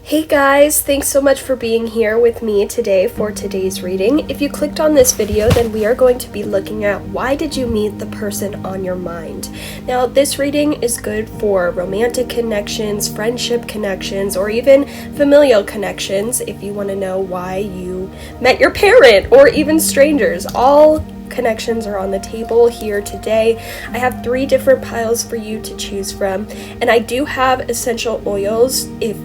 Hey guys, thanks so much for being here with me today for today's reading. If you clicked on this video, then we are going to be looking at why did you meet the person on your mind. Now, this reading is good for romantic connections, friendship connections, or even familial connections if you want to know why you met your parent or even strangers. All connections are on the table here today. I have 3 different piles for you to choose from, and I do have essential oils if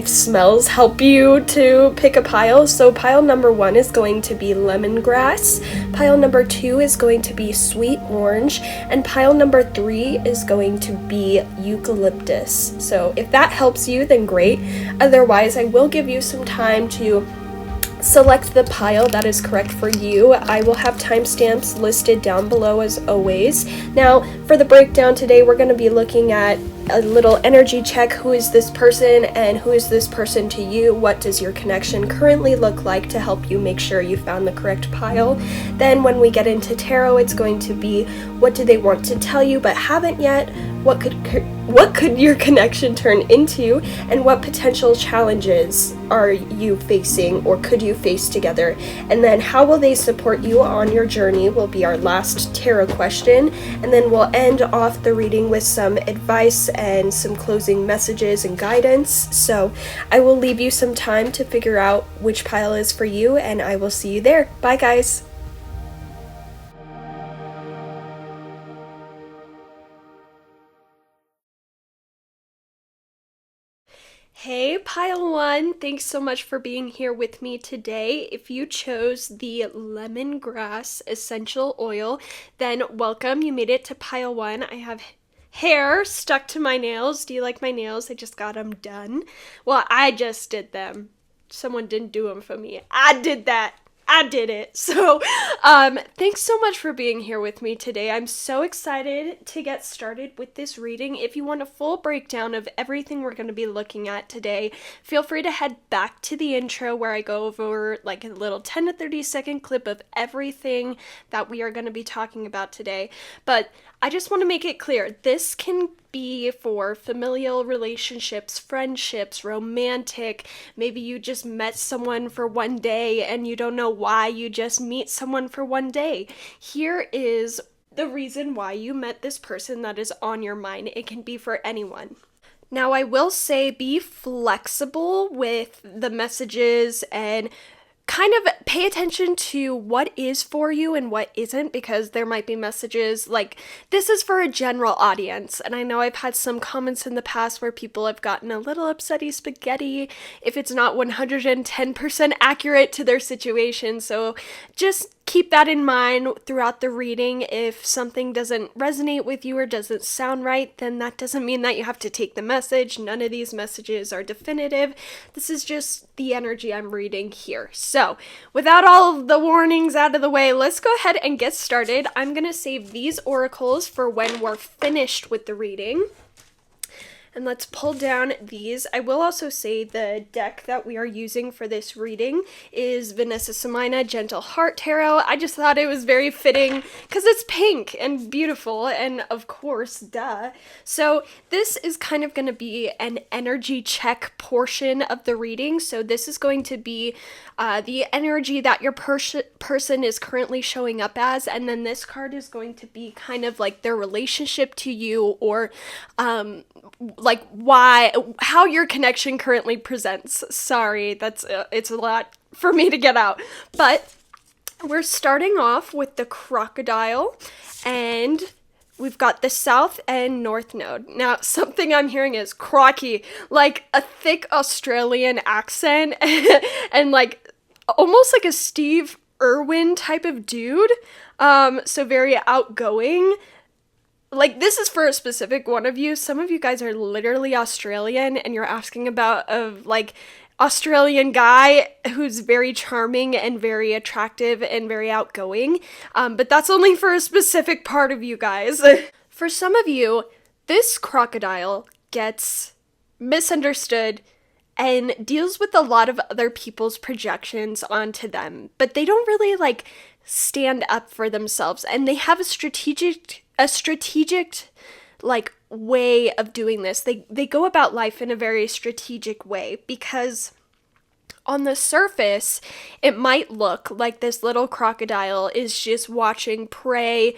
smells help you to pick a pile. So pile number 1 is going to be lemongrass, pile number 2 is going to be sweet orange, and pile number 3 is going to be eucalyptus. So if that helps you, then great. Otherwise, I will give you some time to select the pile that is correct for you. I will have timestamps listed down below as always. Now, for the breakdown today, we're going to be looking at a little energy check. Who is this person and who is this person to you? What does your connection currently look like to help you make sure you found the correct pile? Then when we get into tarot, it's going to be what do they want to tell you but haven't yet? What could your connection turn into, and what potential challenges are you facing or could you face together? And then how will they support you on your journey will be our last tarot question, and then we'll end off the reading with some advice and some closing messages and guidance. So I will leave you some time to figure out which pile is for you, and I will see you there. Bye guys! Hey, pile 1, thanks so much for being here with me today. If you chose the lemongrass essential oil, then welcome, you made it to pile 1. I have hair stuck to my nails. Do you like my nails? I just got them done. Well, I just did them. Someone didn't do them for me. I did that. I did it. So, thanks so much for being here with me today. I'm so excited to get started with this reading. If you want a full breakdown of everything we're going to be looking at today, feel free to head back to the intro where I go over like a little 10 to 30 second clip of everything that we are going to be talking about today. But I just want to make it clear, this can be for familial relationships, friendships, romantic. Maybe you just met someone for one day and you don't know why you just meet someone for one day. Here is the reason why you met this person that is on your mind. It can be for anyone. Now, I will say be flexible with the messages and kind of pay attention to what is for you and what isn't, because there might be messages like this is for a general audience. And I know I've had some comments in the past where people have gotten a little upsetty spaghetti if it's not 110% accurate to their situation. So just keep that in mind throughout the reading. If something doesn't resonate with you or doesn't sound right, then that doesn't mean that you have to take the message. None of these messages are definitive. This is just the energy I'm reading here. So, without all of the warnings out of the way, let's go ahead and get started. I'm going to save these oracles for when we're finished with the reading. And let's pull down these. I will also say the deck that we are using for this reading is Vanessa Samina Gentle Heart Tarot. I just thought it was very fitting because it's pink and beautiful, and of course, duh. So this is kind of going to be an energy check portion of the reading. So this is going to be the energy that your person is currently showing up as, and then this card is going to be kind of like their relationship to you, or how your connection currently presents. Sorry, it's a lot for me to get out, but we're starting off with the crocodile, and we've got the south and north node. Now, something I'm hearing is crocky, like a thick Australian accent, and like almost like a Steve Irwin type of dude. So very outgoing. Like, this is for a specific one of you. Some of you guys are literally Australian and you're asking about Australian guy who's very charming and very attractive and very outgoing. But that's only for a specific part of you guys. For some of you, this crocodile gets misunderstood and deals with a lot of other people's projections onto them, but they don't really stand up for themselves, and they have a strategic like way of doing this. They go about life in a very strategic way, because on the surface, it might look like this little crocodile is just watching prey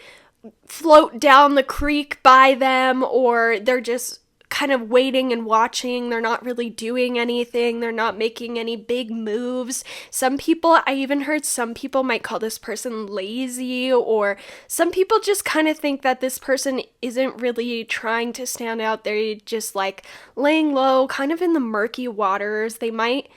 float down the creek by them, or they're just kind of waiting and watching. They're not really doing anything. They're not making any big moves. Some people, I even heard some people might call this person lazy, or some people just kind of think that this person isn't really trying to stand out. They're just like laying low, kind of in the murky waters. They might,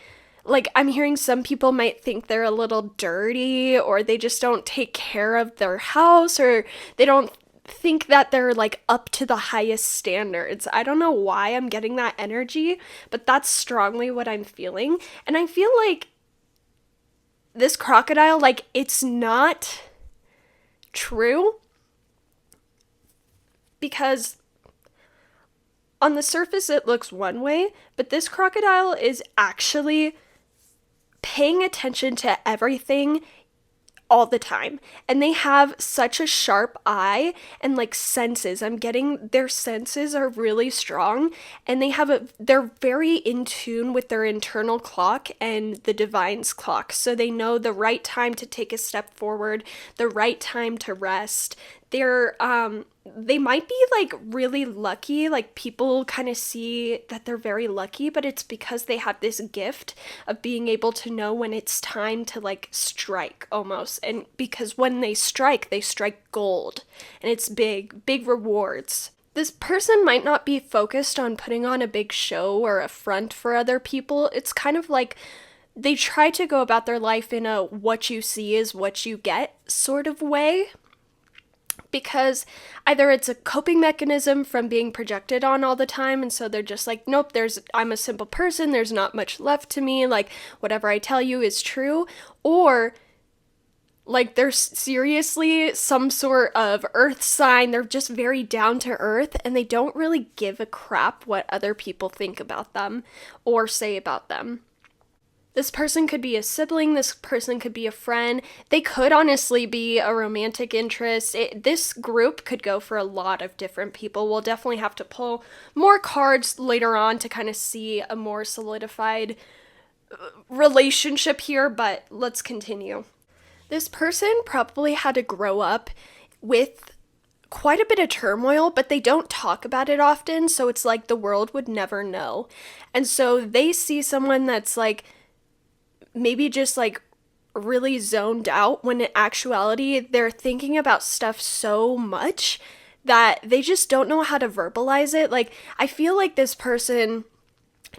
like, I'm hearing some people might think they're a little dirty, or they just don't take care of their house, or they don't think that they're like up to the highest standards. I don't know why I'm getting that energy, but that's strongly what I'm feeling. And I feel like this crocodile, like, it's not true, because on the surface it looks one way, but this crocodile is actually paying attention to everything all the time. And they have such a sharp eye and like senses. I'm getting their senses are really strong, and they're very in tune with their internal clock and the divine's clock. So they know the right time to take a step forward, the right time to rest. They might be like really lucky, like people kind of see that they're very lucky, but it's because they have this gift of being able to know when it's time to like strike almost. And because when they strike gold, and it's big rewards. This person might not be focused on putting on a big show or a front for other people. It's kind of like they try to go about their life in a what you see is what you get sort of way, because either it's a coping mechanism from being projected on all the time, and so they're just like, nope, I'm a simple person, there's not much left to me, like whatever I tell you is true, or like they're seriously some sort of earth sign. They're just very down to earth, and they don't really give a crap what other people think about them or say about them. This person could be a sibling, this person could be a friend, they could honestly be a romantic interest. This group could go for a lot of different people. We'll definitely have to pull more cards later on to kind of see a more solidified relationship here, but let's continue. This person probably had to grow up with quite a bit of turmoil, but they don't talk about it often, so it's like the world would never know. And so they see someone that's like maybe just like really zoned out, when in actuality they're thinking about stuff so much that they just don't know how to verbalize it. Like, I feel like this person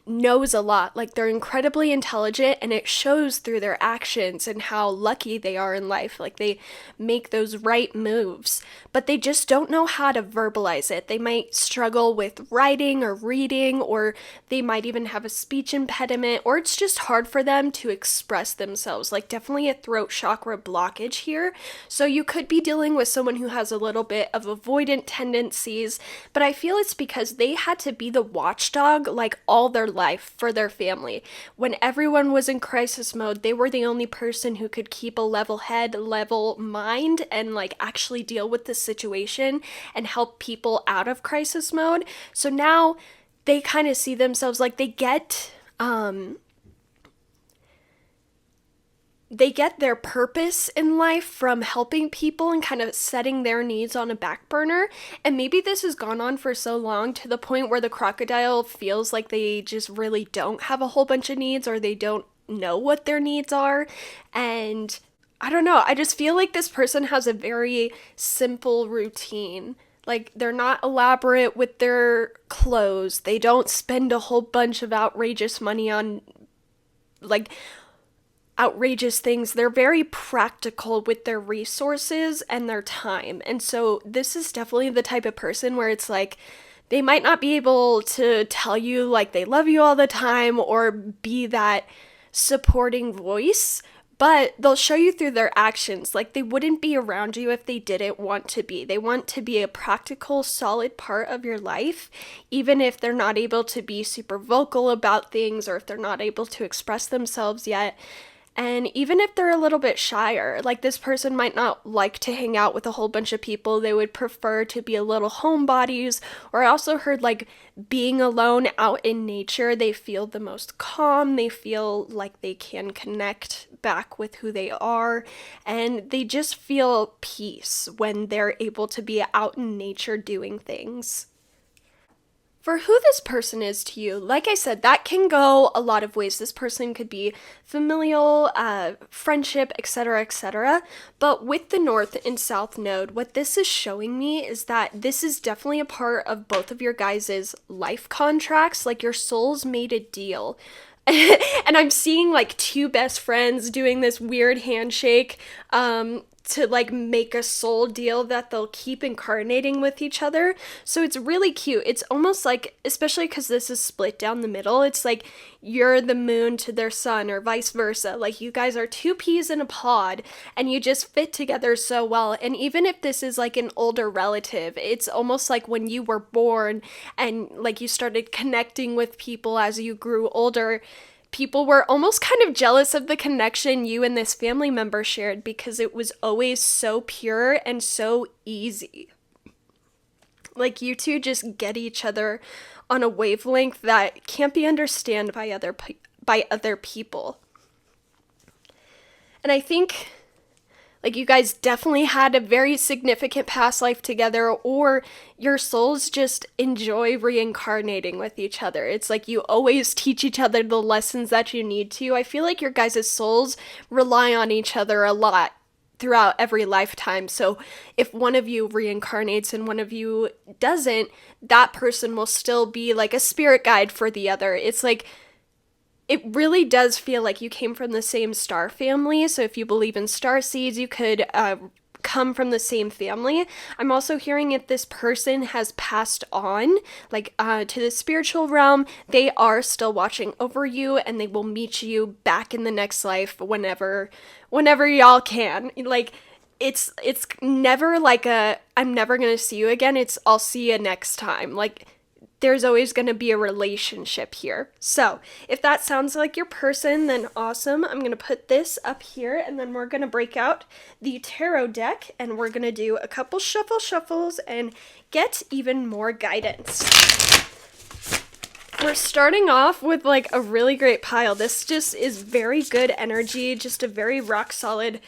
knows a lot, like they're incredibly intelligent, and it shows through their actions and how lucky they are in life. Like, they make those right moves, but they just don't know how to verbalize it. They might struggle with writing or reading, or they might even have a speech impediment, or it's just hard for them to express themselves. Like, definitely a throat chakra blockage here. So you could be dealing with someone who has a little bit of avoidant tendencies, but I feel it's because they had to be the watchdog like all their life for their family. When everyone was in crisis mode, they were the only person who could keep a level head, level mind, and like actually deal with the situation and help people out of crisis mode. So now they kind of see themselves like they get their purpose in life from helping people and kind of setting their needs on a back burner. And maybe this has gone on for so long to the point where the crocodile feels like they just really don't have a whole bunch of needs, or they don't know what their needs are. And I don't know, I just feel like this person has a very simple routine. Like, they're not elaborate with their clothes. They don't spend a whole bunch of outrageous money on like outrageous things. They're very practical with their resources and their time. And so this is definitely the type of person where it's like, they might not be able to tell you like they love you all the time or be that supporting voice, but they'll show you through their actions. Like, they wouldn't be around you if they didn't want to be. They want to be a practical, solid part of your life, even if they're not able to be super vocal about things, or if they're not able to express themselves yet. And even if they're a little bit shyer, like this person might not like to hang out with a whole bunch of people, they would prefer to be a little homebodies. Or I also heard like being alone out in nature, they feel the most calm, they feel like they can connect back with who they are, and they just feel peace when they're able to be out in nature doing things. For who this person is to you, like I said, that can go a lot of ways. This person could be familial, friendship, etc., etc. But with the North and South Node, what this is showing me is that this is definitely a part of both of your guys' life contracts. Like your souls made a deal. And I'm seeing like two best friends doing this weird handshake. To like make a soul deal that they'll keep incarnating with each other. So it's really cute. It's almost like, especially because this is split down the middle, it's like you're the moon to their sun or vice versa. Like you guys are two peas in a pod and you just fit together so well. And even if this is like an older relative, it's almost like when you were born and like you started connecting with people as you grew older, people were almost kind of jealous of the connection you and this family member shared because it was always so pure and so easy. Like you two just get each other on a wavelength that can't be understood by other people. And I think like you guys definitely had a very significant past life together, or your souls just enjoy reincarnating with each other. It's like you always teach each other the lessons that you need to. I feel like your guys' souls rely on each other a lot throughout every lifetime. So if one of you reincarnates and one of you doesn't, that person will still be like a spirit guide for the other. It's like it really does feel like you came from the same star family. So if you believe in star seeds, you could come from the same family. I'm also hearing if this person has passed on, like to the spiritual realm, they are still watching over you and they will meet you back in the next life whenever y'all can. Like it's never like a I'm never gonna see you again. It's I'll see you next time. Like there's always going to be a relationship here. So if that sounds like your person, then awesome. I'm going to put this up here and then we're going to break out the tarot deck and we're going to do a couple shuffles and get even more guidance. We're starting off with like a really great pile. This just is very good energy, just a very rock solid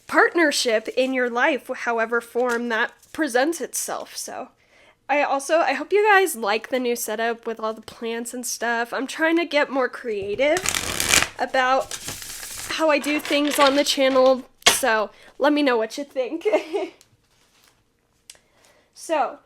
partnership in your life, however form that presents itself. So I hope you guys like the new setup with all the plants and stuff. I'm trying to get more creative about how I do things on the channel, so let me know what you think. So,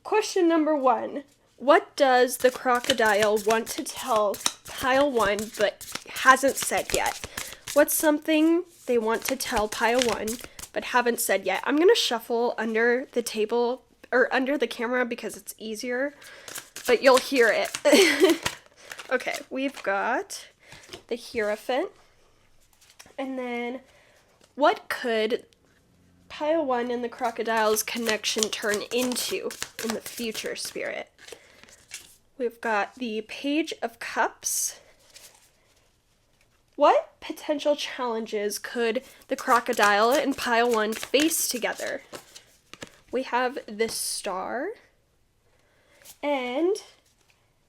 question number 1. What does the crocodile want to tell pile 1 but hasn't said yet? What's something they want to tell pile 1 but haven't said yet? I'm going to shuffle under the table or under the camera because it's easier, but you'll hear it. Okay, we've got the Hierophant, and then what could pile 1 and the crocodile's connection turn into in the future, Spirit? We've got the Page of Cups. What potential challenges could the crocodile and pile 1 face together? We have the Star. And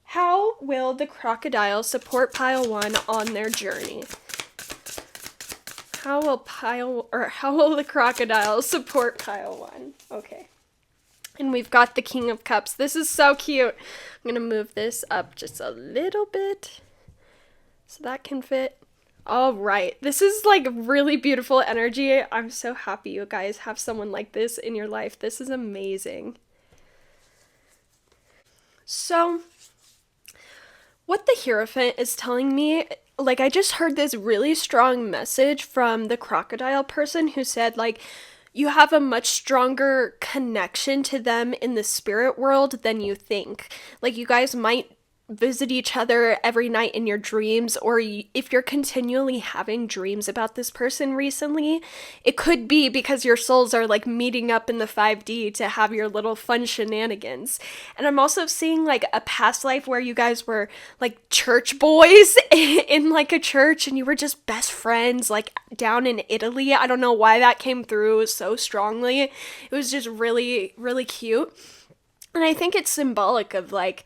how will the crocodile support pile 1 on their journey? How will the crocodile support pile 1? Okay. And we've got the King of Cups. This is so cute. I'm going to move this up just a little bit so that can fit. All right. This is like really beautiful energy. I'm so happy you guys have someone like this in your life. This is amazing. So, what the Hierophant is telling me, like I just heard this really strong message from the crocodile person who said like, you have a much stronger connection to them in the spirit world than you think. Like you guys might visit each other every night in your dreams, or if you're continually having dreams about this person recently, it could be because your souls are like meeting up in the 5D to have your little fun shenanigans. And I'm also seeing like a past life where you guys were like church boys in like a church and you were just best friends like down in Italy. I don't know why that came through so strongly. It was just really, really cute. And I think it's symbolic of like,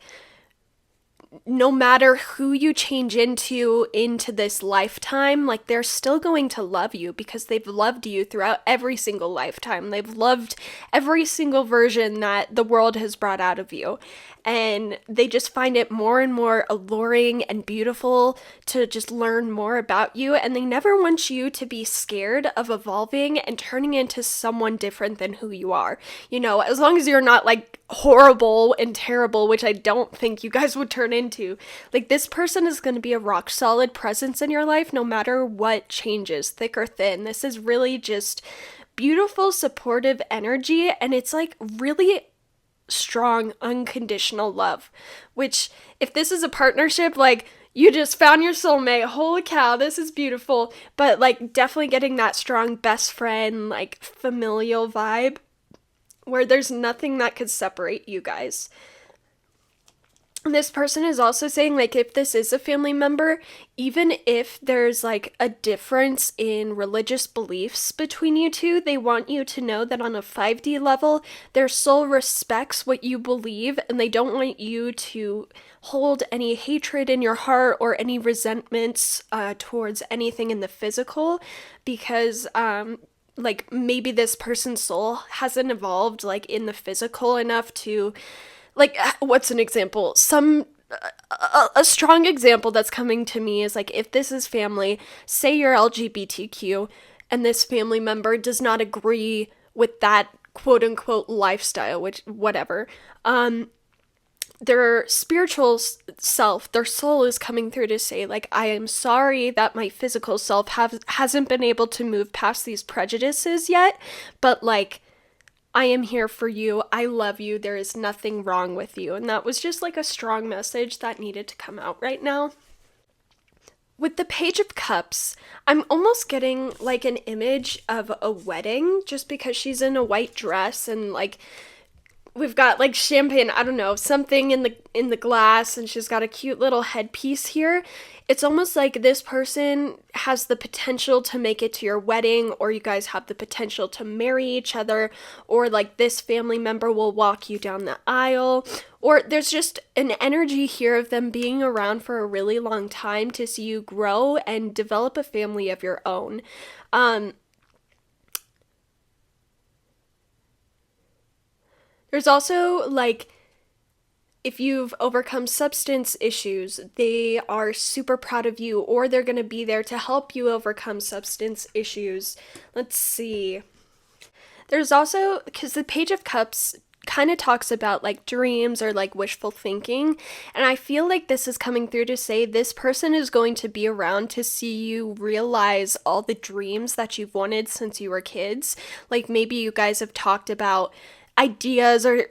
no matter who you change into this lifetime, like they're still going to love you because they've loved you throughout every single lifetime. They've loved every single version that the world has brought out of you. And they just find it more and more alluring and beautiful to just learn more about you. And they never want you to be scared of evolving and turning into someone different than who you are. You know, as long as you're not like horrible and terrible, which I don't think you guys would turn into. Like, this person is going to be a rock solid presence in your life no matter what changes, thick or thin. This is really just beautiful, supportive energy, and it's like really strong, unconditional love, which if this is a partnership, like, you just found your soulmate, holy cow, this is beautiful, but like definitely getting that strong best friend, like familial vibe where there's nothing that could separate you guys. This person is also saying, like, if this is a family member, even if there's, like, a difference in religious beliefs between you two, they want you to know that on a 5D level, their soul respects what you believe, and they don't want you to hold any hatred in your heart or any resentments towards anything in the physical, because, like, maybe this person's soul hasn't evolved, like, in the physical enough to... Like, what's an example? A strong example that's coming to me is, like, if this is family, say you're LGBTQ, and this family member does not agree with that quote-unquote lifestyle, which, whatever, their spiritual self, their soul is coming through to say, like, I am sorry that my physical self hasn't been able to move past these prejudices yet, but, like, I am here for you. I love you. There is nothing wrong with you. And that was just like a strong message that needed to come out right now. With the Page of Cups, I'm almost getting like an image of a wedding just because she's in a white dress and like we've got like champagne, I don't know, something in the glass, and she's got a cute little headpiece here. It's almost like this person has the potential to make it to your wedding, or you guys have the potential to marry each other, or like this family member will walk you down the aisle, or there's just an energy here of them being around for a really long time to see you grow and develop a family of your own. There's also, like, if you've overcome substance issues, they are super proud of you, or they're going to be there to help you overcome substance issues. Let's see. There's also, because the Page of Cups kind of talks about, like, dreams or, like, wishful thinking, and I feel like this is coming through to say this person is going to be around to see you realize all the dreams that you've wanted since you were kids. Like, maybe you guys have talked about ideas or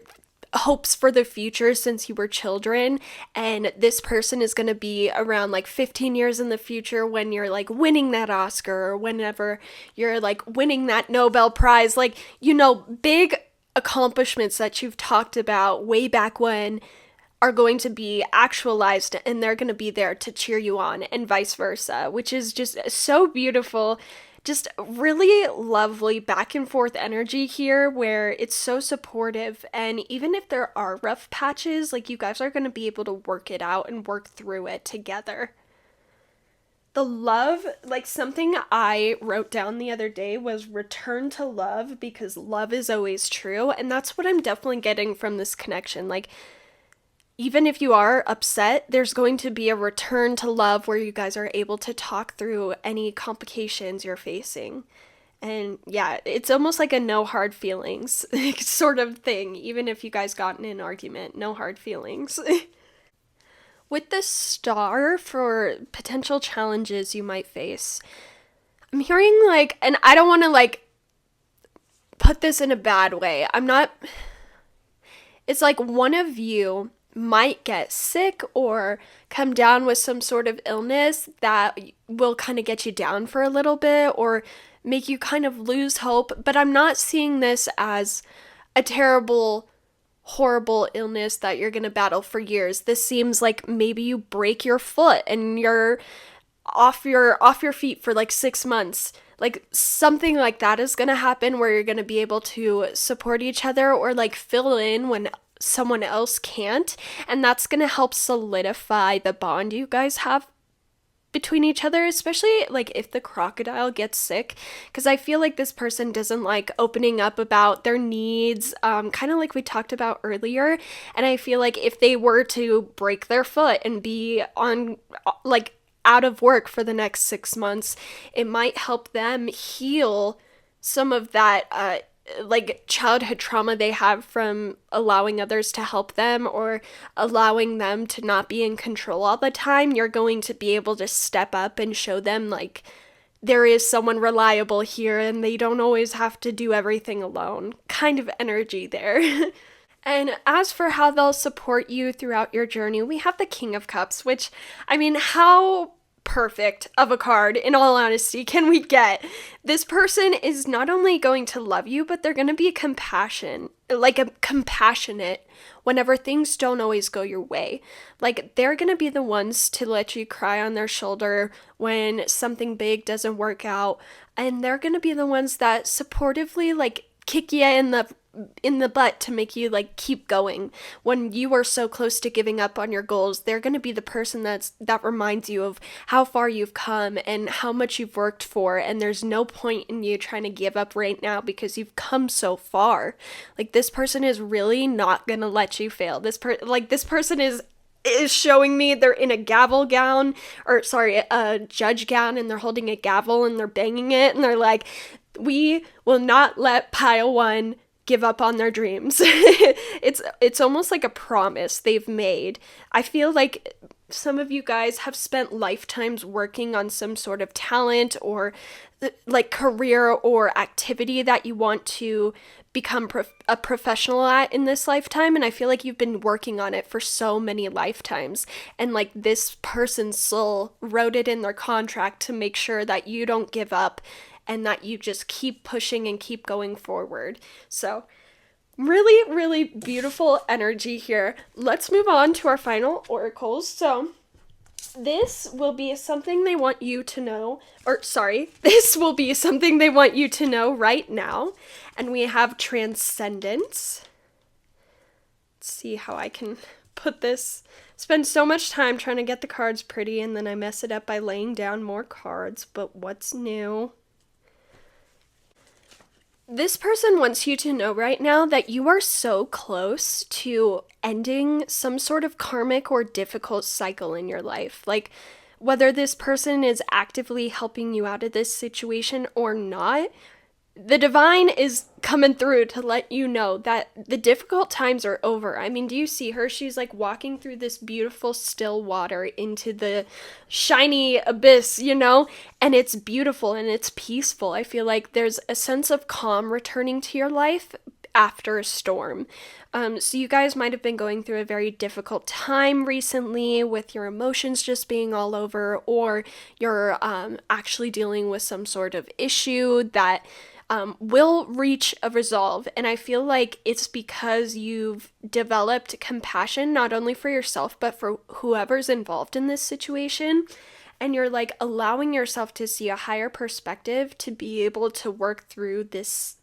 hopes for the future since you were children, and this person is going to be around like 15 years in the future when you're like winning that Oscar, or whenever you're like winning that Nobel Prize, like, you know, big accomplishments that you've talked about way back when are going to be actualized, and they're going to be there to cheer you on, and vice versa, which is just so beautiful. Just really lovely back and forth energy here where it's so supportive, and even if there are rough patches, like, you guys are going to be able to work it out and work through it together. The love, like, something I wrote down the other day was return to love, because love is always true, and that's what I'm definitely getting from this connection. Like, even if you are upset, there's going to be a return to love where you guys are able to talk through any complications you're facing. And yeah, it's almost like a no hard feelings sort of thing, even if you guys got in an argument, no hard feelings. With the star for potential challenges you might face, I'm hearing, like, and I don't want to, like, put this in a bad way. It's like one of you might get sick or come down with some sort of illness that will kind of get you down for a little bit or make you kind of lose hope. But I'm not seeing this as a terrible, horrible illness that you're going to battle for years. This seems like maybe you break your foot and you're off your feet for like 6 months. Like something like that is going to happen where you're going to be able to support each other or like fill in when someone else can't, and that's going to help solidify the bond you guys have between each other, especially like if the crocodile gets sick, because I feel like this person doesn't like opening up about their needs, kind of like we talked about earlier. And I feel like if they were to break their foot and be on like out of work for the next 6 months, it might help them heal some of that like childhood trauma they have from allowing others to help them or allowing them to not be in control all the time. You're going to be able to step up and show them like there is someone reliable here and they don't always have to do everything alone. Kind of energy there. And as for how they'll support you throughout your journey, we have the King of Cups, which, I mean, how perfect of a card, in all honesty, can we get? This person is not only going to love you, but they're going to be compassionate whenever things don't always go your way. Like, they're going to be the ones to let you cry on their shoulder when something big doesn't work out, and they're going to be the ones that supportively, like, kick you in the butt to make you like keep going when you are so close to giving up on your goals. They're going to be the person that reminds you of how far you've come and how much you've worked for, and there's no point in you trying to give up right now because you've come so far. Like, this person is really not going to let you fail. This person is showing me they're in a a judge gown, and they're holding a gavel and they're banging it, and they're like, we will not let pile one give up on their dreams. It's almost like a promise they've made. I feel like some of you guys have spent lifetimes working on some sort of talent or like career or activity that you want to become a professional at in this lifetime, and I feel like you've been working on it for so many lifetimes, and like this person's soul wrote it in their contract to make sure that you don't give up and that you just keep pushing and keep going forward. So really, really beautiful energy here. Let's move on to our final oracles. So this will be something they want you to know, this will be something they want you to know right now. And we have Transcendence. Let's see how I can put this. Spend so much time trying to get the cards pretty, and then I mess it up by laying down more cards, but what's new? This person wants you to know right now that you are so close to ending some sort of karmic or difficult cycle in your life. Like, whether this person is actively helping you out of this situation or not, the divine is coming through to let you know that the difficult times are over. I mean, do you see her? She's like walking through this beautiful still water into the shiny abyss, and it's beautiful and it's peaceful. I feel like there's a sense of calm returning to your life after a storm. So you guys might have been going through a very difficult time recently with your emotions just being all over, or you're actually dealing with some sort of issue that will reach a resolve. And I feel like it's because you've developed compassion, not only for yourself, but for whoever's involved in this situation. And you're like allowing yourself to see a higher perspective to be able to work through this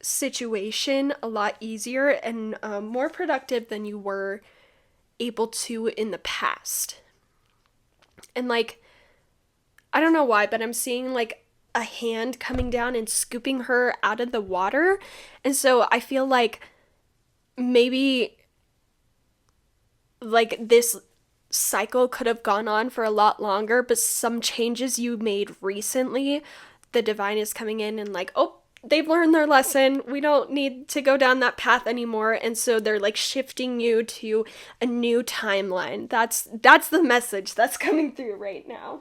situation a lot easier and more productive than you were able to in the past. And like, I don't know why, but I'm seeing like a hand coming down and scooping her out of the water. And so I feel like maybe like this cycle could have gone on for a lot longer, but some changes you made recently, the divine is coming in and like, oh, they've learned their lesson. We don't need to go down that path anymore. And so they're like shifting you to a new timeline. That's the message that's coming through right now.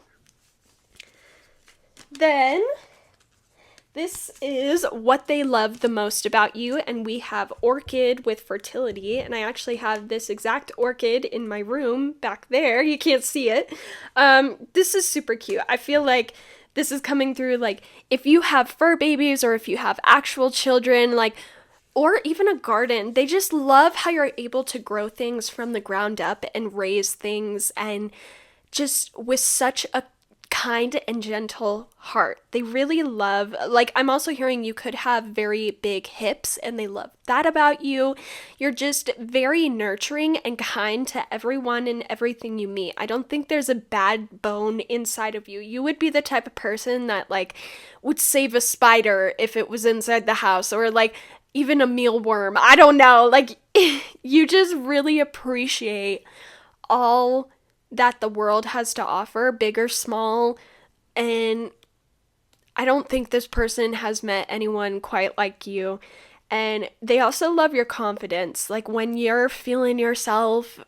Then This is what they love the most about you, and we have orchid with fertility, and I actually have this exact orchid in my room back there. You can't see it. This is super cute. I feel like this is coming through, like, if you have fur babies or if you have actual children, like, or even a garden, they just love how you're able to grow things from the ground up and raise things, and just with such a kind and gentle heart. They really love, like, I'm also hearing you could have very big hips, and they love that about you. You're just very nurturing and kind to everyone and everything you meet. I don't think there's a bad bone inside of you. You would be the type of person that, like, would save a spider if it was inside the house, or like even a mealworm. I don't know. Like, you just really appreciate all that the world has to offer, big or small, and I don't think this person has met anyone quite like you. And they also love your confidence. Like, when you're feeling yourself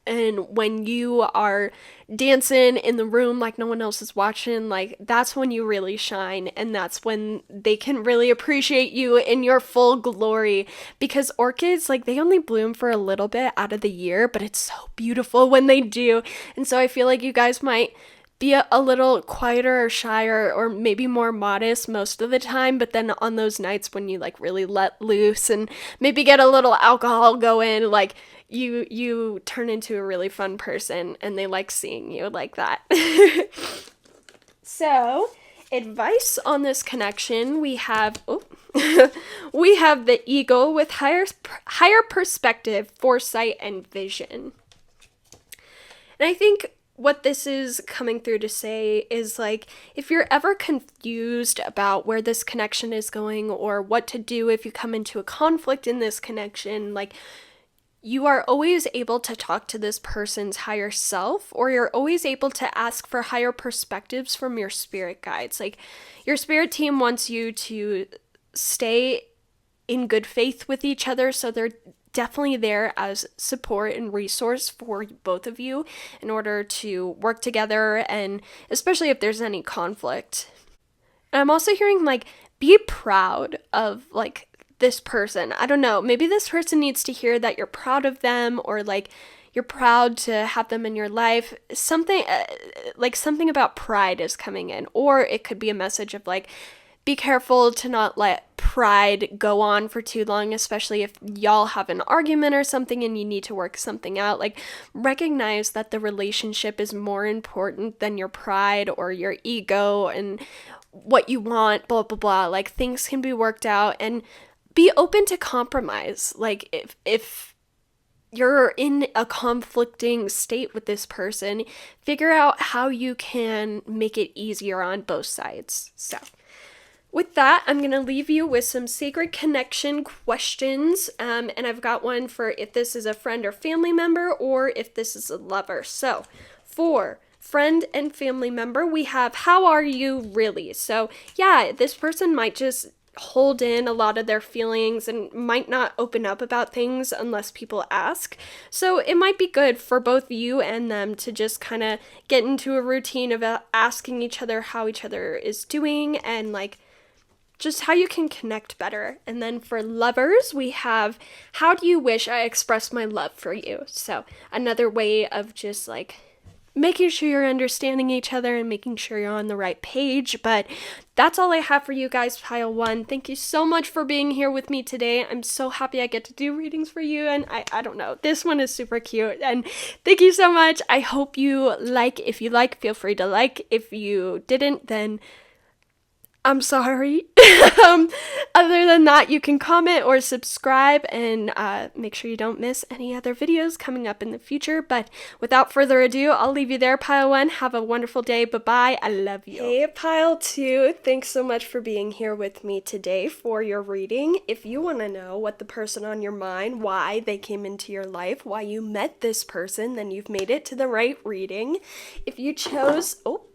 and when you are dancing in the room like no one else is watching, like, that's when you really shine, and that's when they can really appreciate you in your full glory. Because orchids, like, they only bloom for a little bit out of the year, but it's so beautiful when they do. And so I feel like you guys might be a little quieter or shyer or maybe more modest most of the time, but then on those nights when you, like, really let loose and maybe get a little alcohol going, like, you turn into a really fun person, and they like seeing you like that. So, advice on this connection, we have we have the eagle with higher perspective, foresight, and vision. And I think what this is coming through to say is, like, if you're ever confused about where this connection is going or what to do if you come into a conflict in this connection, like, you are always able to talk to this person's higher self, or you're always able to ask for higher perspectives from your spirit guides. Like, your spirit team wants you to stay in good faith with each other, so they're definitely there as support and resource for both of you in order to work together, and especially if there's any conflict. And I'm also hearing, like, be proud of, like, this person. I don't know, maybe this person needs to hear that you're proud of them, or, like, you're proud to have them in your life. Something something about pride is coming in, or it could be a message of, like, be careful to not let pride go on for too long, especially if y'all have an argument or something and you need to work something out. Like, recognize that the relationship is more important than your pride or your ego and what you want, blah, blah, blah. Like, things can be worked out, and be open to compromise. Like, if you're in a conflicting state with this person, figure out how you can make it easier on both sides. So, with that, I'm going to leave you with some sacred connection questions, and I've got one for if this is a friend or family member, or if this is a lover. So, for friend and family member, we have, how are you really? So, yeah, this person might just hold in a lot of their feelings and might not open up about things unless people ask. So it might be good for both you and them to just kind of get into a routine of asking each other how each other is doing, and, like, just how you can connect better. And then for lovers, we have, how do you wish I expressed my love for you? So another way of just, like, making sure you're understanding each other and making sure you're on the right page. But that's all I have for you guys, pile one. Thank you so much for being here with me today. I'm so happy I get to do readings for you, and I don't know, this one is super cute, and thank you so much. I hope you like. If you like, feel free to like. If you didn't, then I'm sorry. Other than that, you can comment or subscribe, and make sure you don't miss any other videos coming up in the future. But without further ado, I'll leave you there, Pile 1. Have a wonderful day. Bye-bye. I love you. Hey, Pile 2. Thanks so much for being here with me today for your reading. If you want to know what the person on your mind, why they came into your life, why you met this person, then you've made it to the right reading. If you chose... Oh,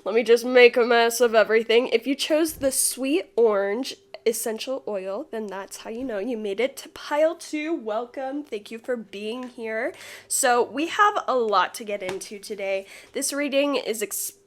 let me just make a mess of everything. If you chose the sweet orange essential oil, then that's how you know you made it to pile 2. Welcome. Thank you for being here. So we have a lot to get into today. This reading is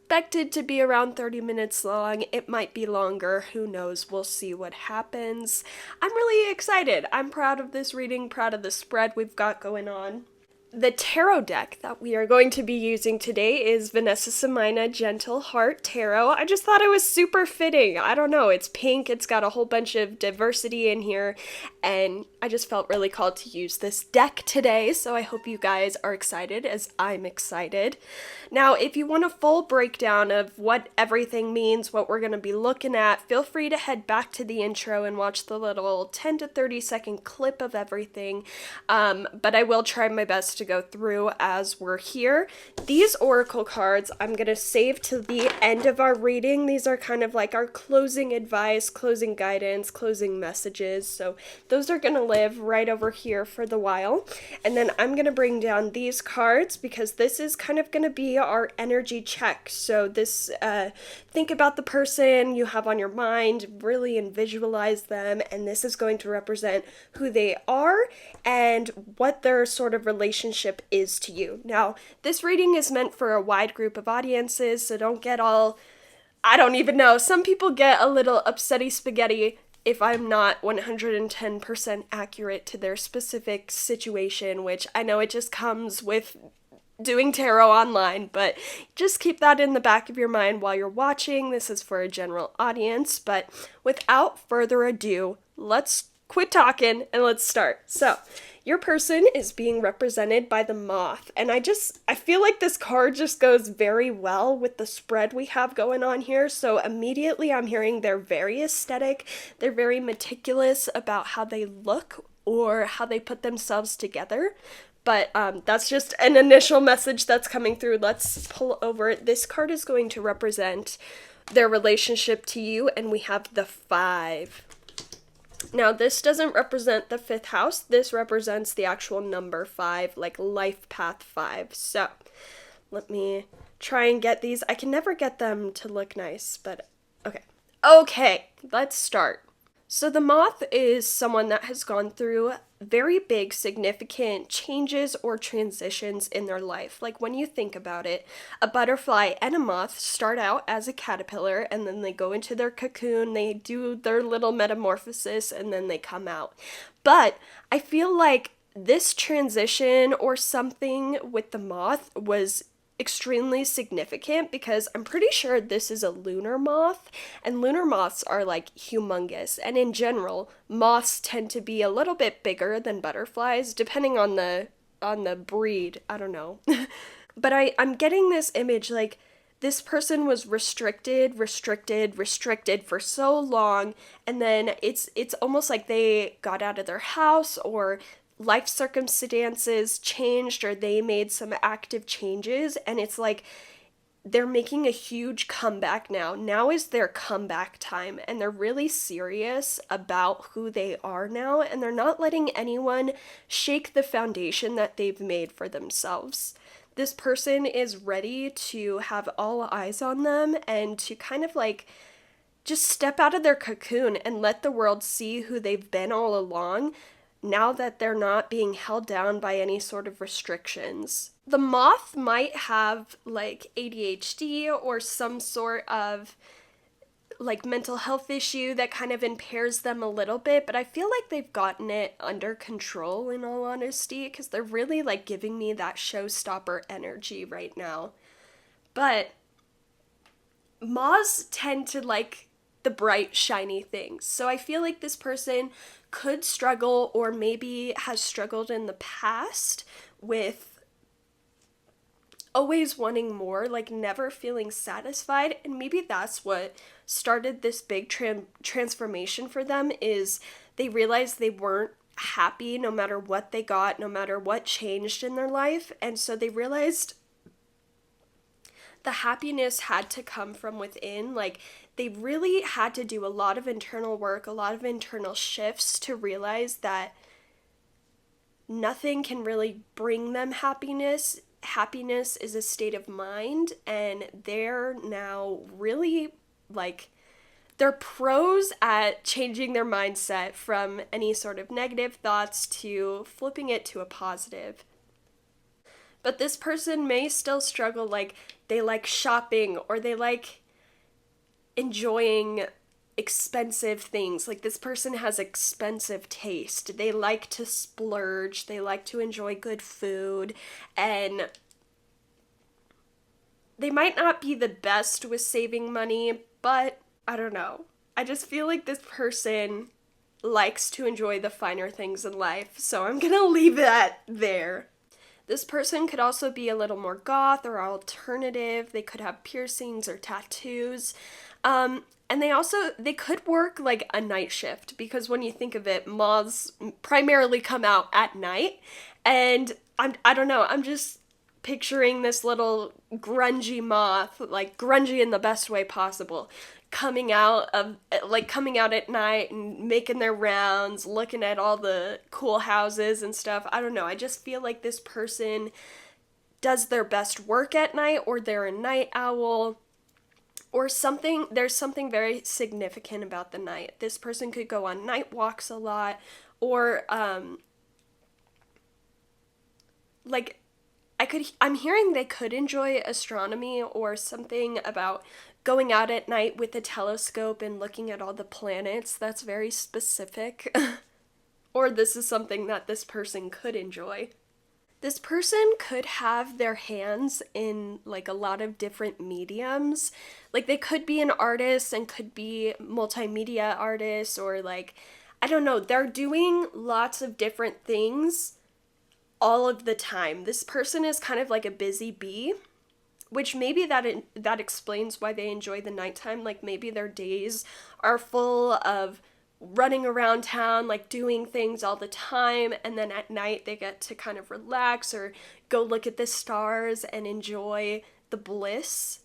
expected to be around 30 minutes long. It might be longer. Who knows? We'll see what happens. I'm really excited. I'm proud of this reading, proud of the spread we've got going on. The tarot deck that we are going to be using today is Vanessa Samina Gentle Heart Tarot. I just thought it was super fitting. I don't know, it's pink, it's got a whole bunch of diversity in here, and I just felt really called to use this deck today, so I hope you guys are excited as I'm excited. Now, if you want a full breakdown of what everything means, what we're going to be looking at, feel free to head back to the intro and watch the little 10 to 30 second clip of everything, but I will try my best to go through as we're here. These oracle cards I'm going to save to the end of our reading. These are kind of like our closing advice, closing guidance, closing messages. So those are going to live right over here for the while. And then I'm going to bring down these cards because this is kind of going to be our energy check. So this, think about the person you have on your mind, really and visualize them. And this is going to represent who they are and what their sort of relationship is to you. Now, this reading is meant for a wide group of audiences, so don't get all, I don't even know, some people get a little upsetty spaghetti if I'm not 110% accurate to their specific situation, which I know it just comes with doing tarot online, but just keep that in the back of your mind while you're watching. This is for a general audience, but without further ado, let's quit talking and let's start. So, your person is being represented by the moth, and I feel like this card just goes very well with the spread we have going on here, so immediately I'm hearing they're very aesthetic, they're very meticulous about how they look or how they put themselves together, but that's just an initial message that's coming through. Let's pull over. This card is going to represent their relationship to you, and we have the 5. Now, this doesn't represent the 5th house. This represents the actual number 5, like life path 5. So, let me try and get these. I can never get them to look nice, but okay. Okay, let's start. So the moth is someone that has gone through very big, significant changes or transitions in their life. Like when you think about it, a butterfly and a moth start out as a caterpillar and then they go into their cocoon, they do their little metamorphosis, and then they come out. But I feel like this transition or something with the moth was extremely significant because I'm pretty sure this is a lunar moth, and lunar moths are like humongous, and in general moths tend to be a little bit bigger than butterflies depending on the breed. I don't know. But I'm getting this image like this person was restricted for so long, and then it's almost like they got out of their house or life circumstances changed or they made some active changes, and it's like they're making a huge comeback now. Now is their comeback time, and they're really serious about who they are now, and they're not letting anyone shake the foundation that they've made for themselves. This person is ready to have all eyes on them and to kind of like just step out of their cocoon and let the world see who they've been all along, now that they're not being held down by any sort of restrictions. The moth might have like ADHD or some sort of like mental health issue that kind of impairs them a little bit, but I feel like they've gotten it under control in all honesty, because they're really like giving me that showstopper energy right now. But moths tend to like the bright, shiny things. So I feel like this person could struggle or maybe has struggled in the past with always wanting more, like never feeling satisfied. And maybe that's what started this big transformation for them, is they realized they weren't happy no matter what they got, no matter what changed in their life. And so they realized the happiness had to come from within. Like they really had to do a lot of internal work, a lot of internal shifts to realize that nothing can really bring them happiness. Happiness is a state of mind, and they're now really like, they're pros at changing their mindset from any sort of negative thoughts to flipping it to a positive. But this person may still struggle, like they like shopping or they like enjoying expensive things. Like this person has expensive taste. They like to splurge, they like to enjoy good food, and they might not be the best with saving money, but I don't know. I just feel like this person likes to enjoy the finer things in life, so I'm gonna leave that there. This person could also be a little more goth or alternative. They could have piercings or tattoos. And they could work like a night shift, because when you think of it, moths primarily come out at night. And I don't know, I'm just picturing this little grungy moth, like grungy in the best way possible, coming out at night and making their rounds, looking at all the cool houses and stuff. I don't know. I just feel like this person does their best work at night, or they're a night owl, or something. There's something very significant about the night. This person could go on night walks a lot, or like I'm hearing they could enjoy astronomy or something about going out at night with a telescope and looking at all the planets. That's very specific. Or this is something that this person could enjoy. This person could have their hands in like a lot of different mediums. Like they could be an artist and could be multimedia artists, or like, I don't know, they're doing lots of different things all of the time. This person is kind of like a busy bee, which maybe that explains why they enjoy the nighttime. Like maybe their days are full of running around town, like doing things all the time, and then at night they get to kind of relax or go look at the stars and enjoy the bliss.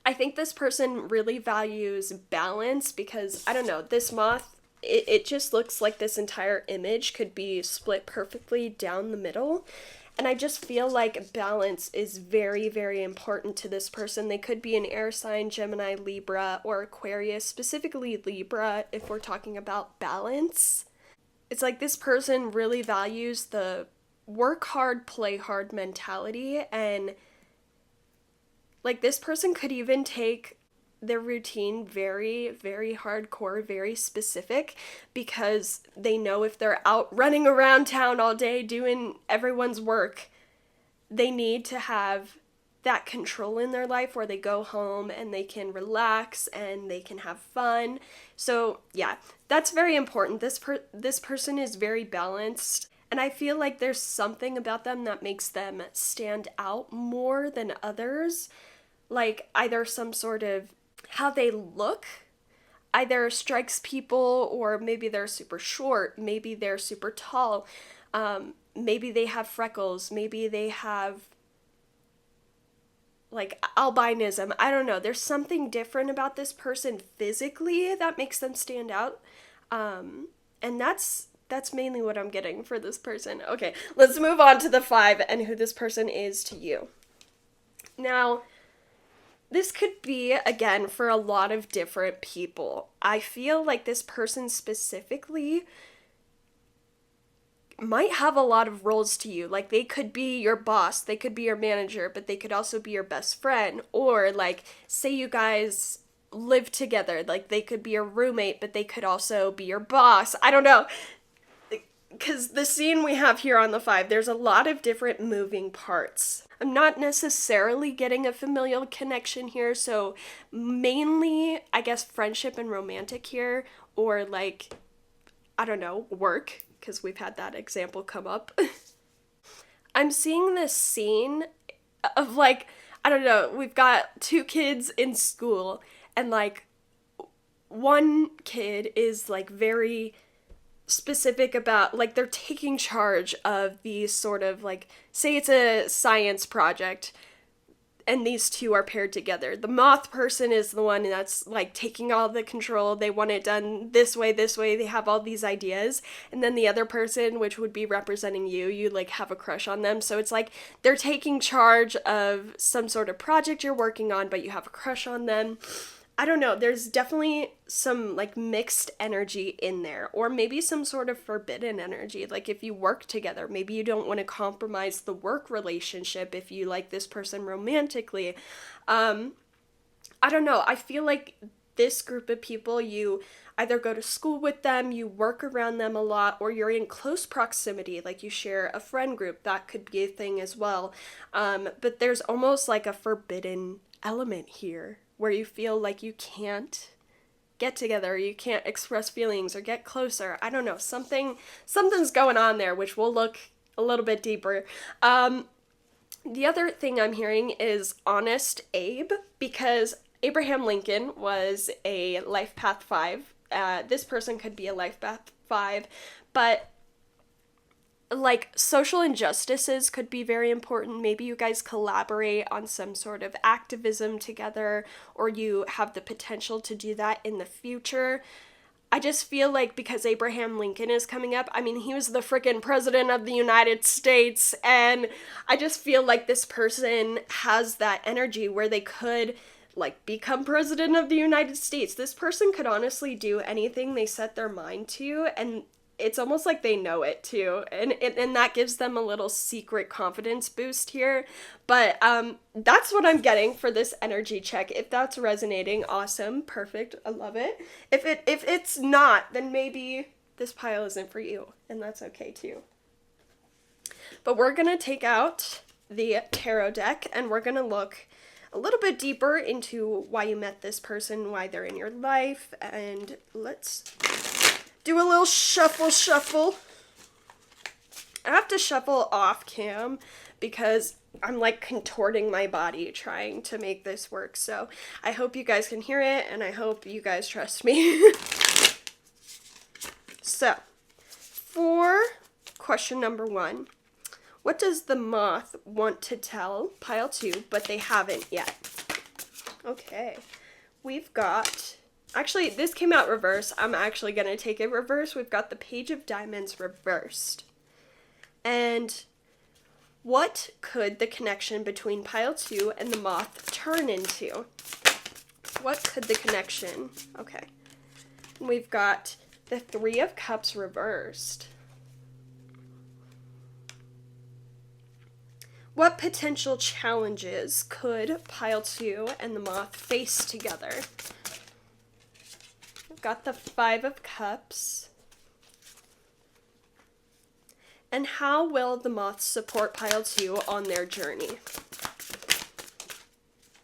I think this person really values balance, because I don't know, this moth, it just looks like this entire image could be split perfectly down the middle. And I just feel like balance is very, very important to this person. They could be an air sign, Gemini, Libra, or Aquarius, specifically Libra if we're talking about balance. It's like this person really values the work hard, play hard mentality, and like this person could even take their routine very, very hardcore, very specific, because they know if they're out running around town all day doing everyone's work, they need to have that control in their life where they go home and they can relax and they can have fun. So yeah, that's very important. This person is very balanced, and I feel like there's something about them that makes them stand out more than others. Like either some sort of how they look either strikes people, or maybe they're super short, maybe they're super tall, maybe they have freckles, maybe they have like albinism. I don't know. There's something different about this person physically that makes them stand out. And that's mainly what I'm getting for this person. Okay, let's move on to the 5 and who this person is to you. Now, this could be, again, for a lot of different people. I feel like this person specifically might have a lot of roles to you. Like, they could be your boss, they could be your manager, but they could also be your best friend. Or, like, say you guys live together. Like, they could be your roommate, but they could also be your boss. I don't know. Because the scene we have here on the 5, there's a lot of different moving parts. I'm not necessarily getting a familial connection here, so mainly, I guess, friendship and romantic here, or like, I don't know, work, because we've had that example come up. I'm seeing this scene of like, I don't know, we've got 2 kids in school, and like, one kid is like very specific about, like, they're taking charge of these sort of, like, say it's a science project and these 2 are paired together. The moth person is the one that's like taking all the control. They want it done this way, they have all these ideas. And then the other person, which would be representing you like have a crush on them. So it's like they're taking charge of some sort of project you're working on, but you have a crush on them. I don't know, there's definitely some like mixed energy in there, or maybe some sort of forbidden energy. Like if you work together, maybe you don't want to compromise the work relationship if you like this person romantically. I don't know. I feel like this group of people, you either go to school with them, you work around them a lot, or you're in close proximity, like you share a friend group. That could be a thing as well. But there's almost like a forbidden element here where you feel like you can't get together, you can't express feelings or get closer. I don't know. Something's going on there, which we'll look a little bit deeper. The other thing I'm hearing is Honest Abe, because Abraham Lincoln was a life path 5. This person could be a life path 5, but like social injustices could be very important. Maybe you guys collaborate on some sort of activism together, or you have the potential to do that in the future. I just feel like because Abraham Lincoln is coming up, I mean, he was the frickin' president of the United States, and I just feel like this person has that energy where they could, like, become president of the United States. This person could honestly do anything they set their mind to, and it's almost like they know it too, and that gives them a little secret confidence boost here. But that's what I'm getting for this energy check. If that's resonating, awesome, perfect, I love it. If it's not, then maybe this pile isn't for you, and that's okay too. But we're gonna take out the tarot deck, and we're gonna look a little bit deeper into why you met this person, why they're in your life, and let's do a little shuffle. I have to shuffle off cam because I'm like contorting my body trying to make this work. So I hope you guys can hear it, and I hope you guys trust me. So for question number 1, what does the moth want to tell pile 2, but they haven't yet? Okay, we've got, actually, this came out reverse. I'm actually going to take it reverse. We've got the Page of Diamonds reversed. And what could the connection between pile 2 and the moth turn into? What could the connection? Okay. We've got the 3 of Cups reversed. What potential challenges could pile 2 and the moth face together? Got the 5 of Cups. And how will the moth support pile 2 on their journey?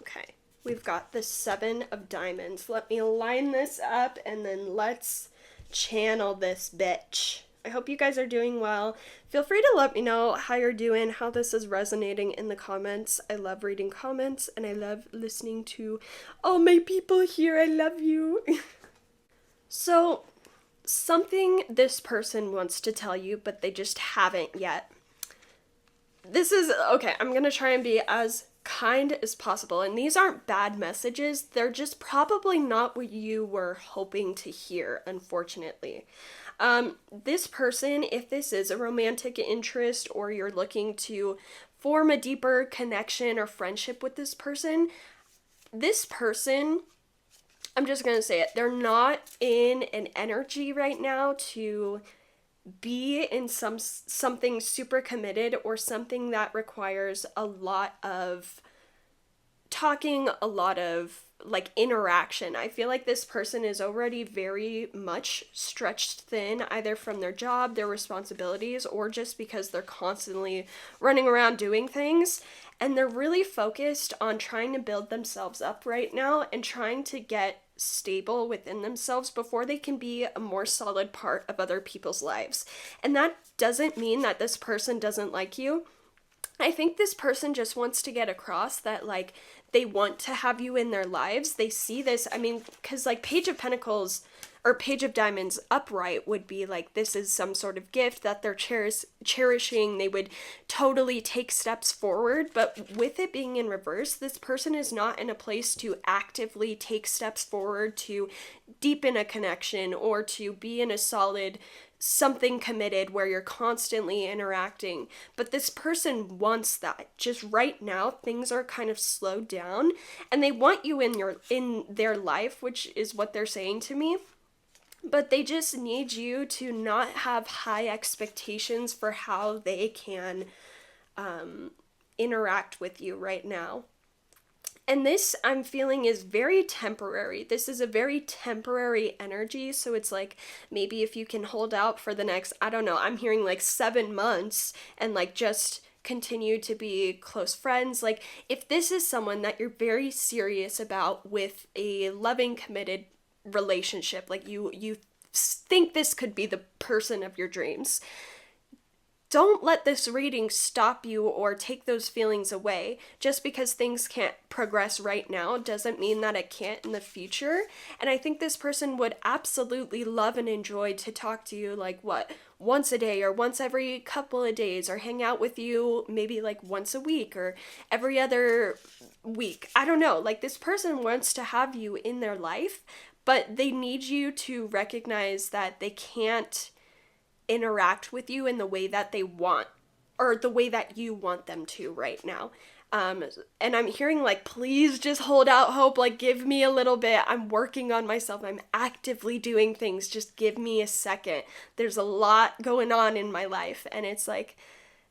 Okay, we've got the 7 of Diamonds. Let me line this up, and then let's channel this bitch. I hope you guys are doing well. Feel free to let me know how you're doing, how this is resonating in the comments. I love reading comments, and I love listening to all my people here. I love you. So, something this person wants to tell you, but they just haven't yet. This is, okay, I'm gonna try and be as kind as possible, and these aren't bad messages, they're just probably not what you were hoping to hear, unfortunately. This person, if this is a romantic interest, or you're looking to form a deeper connection or friendship with this person, I'm just going to say it, they're not in an energy right now to be in something super committed, or something that requires a lot of talking, a lot of like interaction. I feel like this person is already very much stretched thin, either from their job, their responsibilities, or just because they're constantly running around doing things. And they're really focused on trying to build themselves up right now, and trying to get stable within themselves before they can be a more solid part of other people's lives. And that doesn't mean that this person doesn't like you. I think this person just wants to get across that, like, they want to have you in their lives. They see this, I mean, because, like, Page of Pentacles or Page of Diamonds upright would be like, this is some sort of gift that they're cherishing. They would totally take steps forward. But with it being in reverse, this person is not in a place to actively take steps forward to deepen a connection, or to be in a solid something committed where you're constantly interacting, but this person wants that. Just right now things are kind of slowed down and they want you in their life, which is what they're saying to me. But they just need you to not have high expectations for how they can interact with you right now. And this, I'm feeling, is very temporary. This is a very temporary energy. So it's like, maybe if you can hold out for the next, I don't know, I'm hearing like 7 months and like just continue to be close friends. Like, if this is someone that you're very serious about with a loving, committed relationship, like you think this could be the person of your dreams, don't let this reading stop you or take those feelings away. Just because things can't progress right now doesn't mean that it can't in the future. And I think this person would absolutely love and enjoy to talk to you, like, what, once a day or once every couple of days, or hang out with you maybe like once a week or every other week. I don't know. Like, this person wants to have you in their life, but they need you to recognize that they can't interact with you in the way that they want, or the way that you want them to right now. And I'm hearing like, please just hold out hope, like give me a little bit. I'm working on myself. I'm actively doing things. Just give me a second. There's a lot going on in my life. And it's like,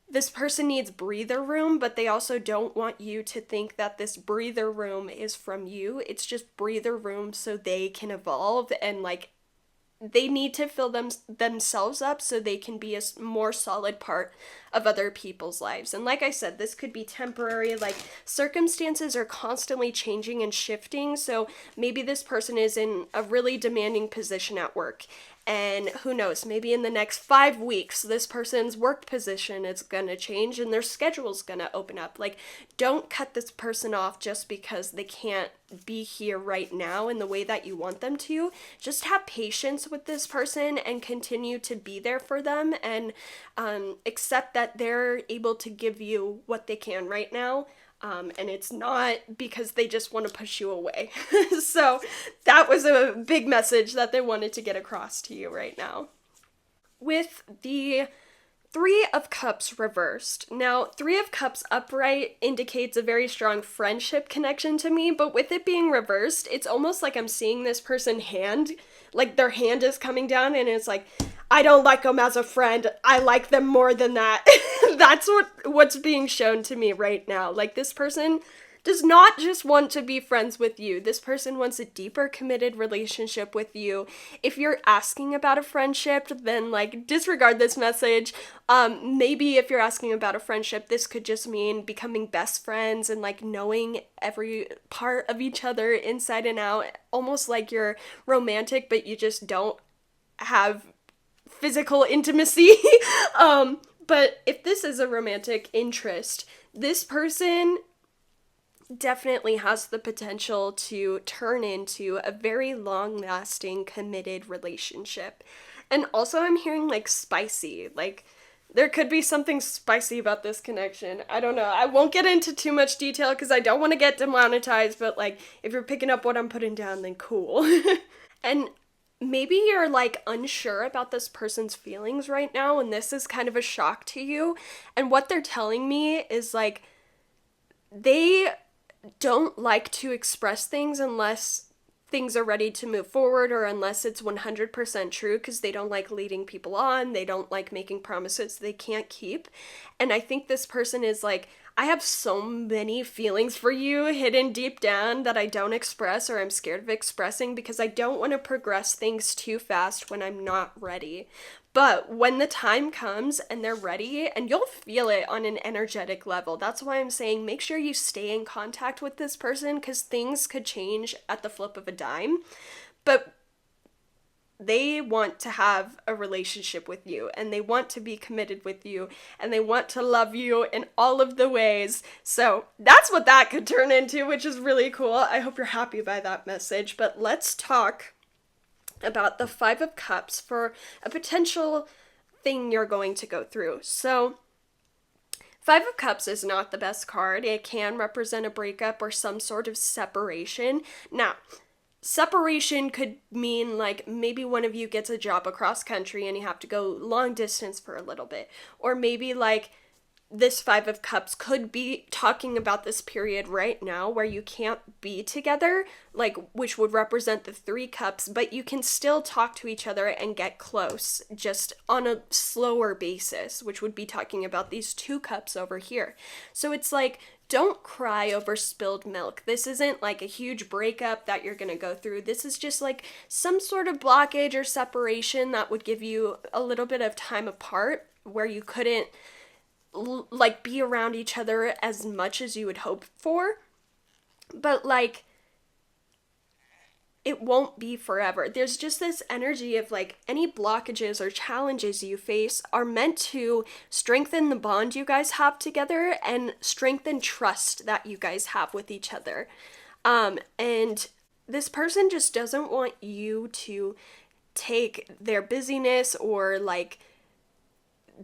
this person needs breather room, but they also don't want you to think that this breather room is from you. It's just breather room so they can evolve, and like, they need to fill themselves up so they can be a more solid part of other people's lives. And like I said, this could be temporary. Like, circumstances are constantly changing and shifting. So maybe this person is in a really demanding position at work. And who knows, maybe in the next 5 weeks, this person's work position is going to change and their schedule's going to open up. Like, don't cut this person off just because they can't be here right now in the way that you want them to. Just have patience with this person and continue to be there for them, and accept that they're able to give you what they can right now. And it's not because they just want to push you away. So that was a big message that they wanted to get across to you right now. With the 3 of Cups reversed. Now, 3 of Cups upright indicates a very strong friendship connection to me, but with it being reversed, it's almost like I'm seeing this person's hand, like their hand is coming down, and it's like, I don't like them as a friend. I like them more than that. That's what's being shown to me right now. Like, this person does not just want to be friends with you. This person wants a deeper, committed relationship with you. If you're asking about a friendship, then like, disregard this message. Maybe if you're asking about a friendship, this could just mean becoming best friends and like knowing every part of each other inside and out, almost like you're romantic, but you just don't have physical intimacy. But if this is a romantic interest, this person definitely has the potential to turn into a very long-lasting, committed relationship. And also, I'm hearing like spicy, like there could be something spicy about this connection. I don't know. I won't get into too much detail because I don't want to get demonetized, but like, if you're picking up what I'm putting down, then cool. And maybe you're like unsure about this person's feelings right now, and this is kind of a shock to you. And what they're telling me is like, they don't like to express things unless things are ready to move forward, or unless it's 100% true, because they don't like leading people on. They don't like making promises they can't keep. And I think this person is like, I have so many feelings for you hidden deep down that I don't express, or I'm scared of expressing because I don't want to progress things too fast when I'm not ready. But when the time comes and they're ready, and you'll feel it on an energetic level. That's why I'm saying make sure you stay in contact with this person, because things could change at the flip of a dime. But they want to have a relationship with you, and they want to be committed with you, and they want to love you in all of the ways. So that's what that could turn into, which is really cool. I hope you're happy by that message. But let's talk about the 5 of Cups for a potential thing you're going to go through. So 5 of Cups is not the best card. It can represent a breakup or some sort of separation. Now, separation could mean like maybe one of you gets a job across country and you have to go long distance for a little bit. Or maybe like this Five of Cups could be talking about this period right now where you can't be together, like, which would represent the Three Cups, but you can still talk to each other and get close, just on a slower basis, which would be talking about these Two Cups over here. So it's like, don't cry over spilled milk. This isn't like a huge breakup that you're gonna go through. This is just like some sort of blockage or separation that would give you a little bit of time apart where you couldn't like be around each other as much as you would hope for, but like it won't be forever. There's just this energy of like any blockages or challenges you face are meant to strengthen the bond you guys have together and strengthen trust that you guys have with each other. And this person just doesn't want you to take their busyness or like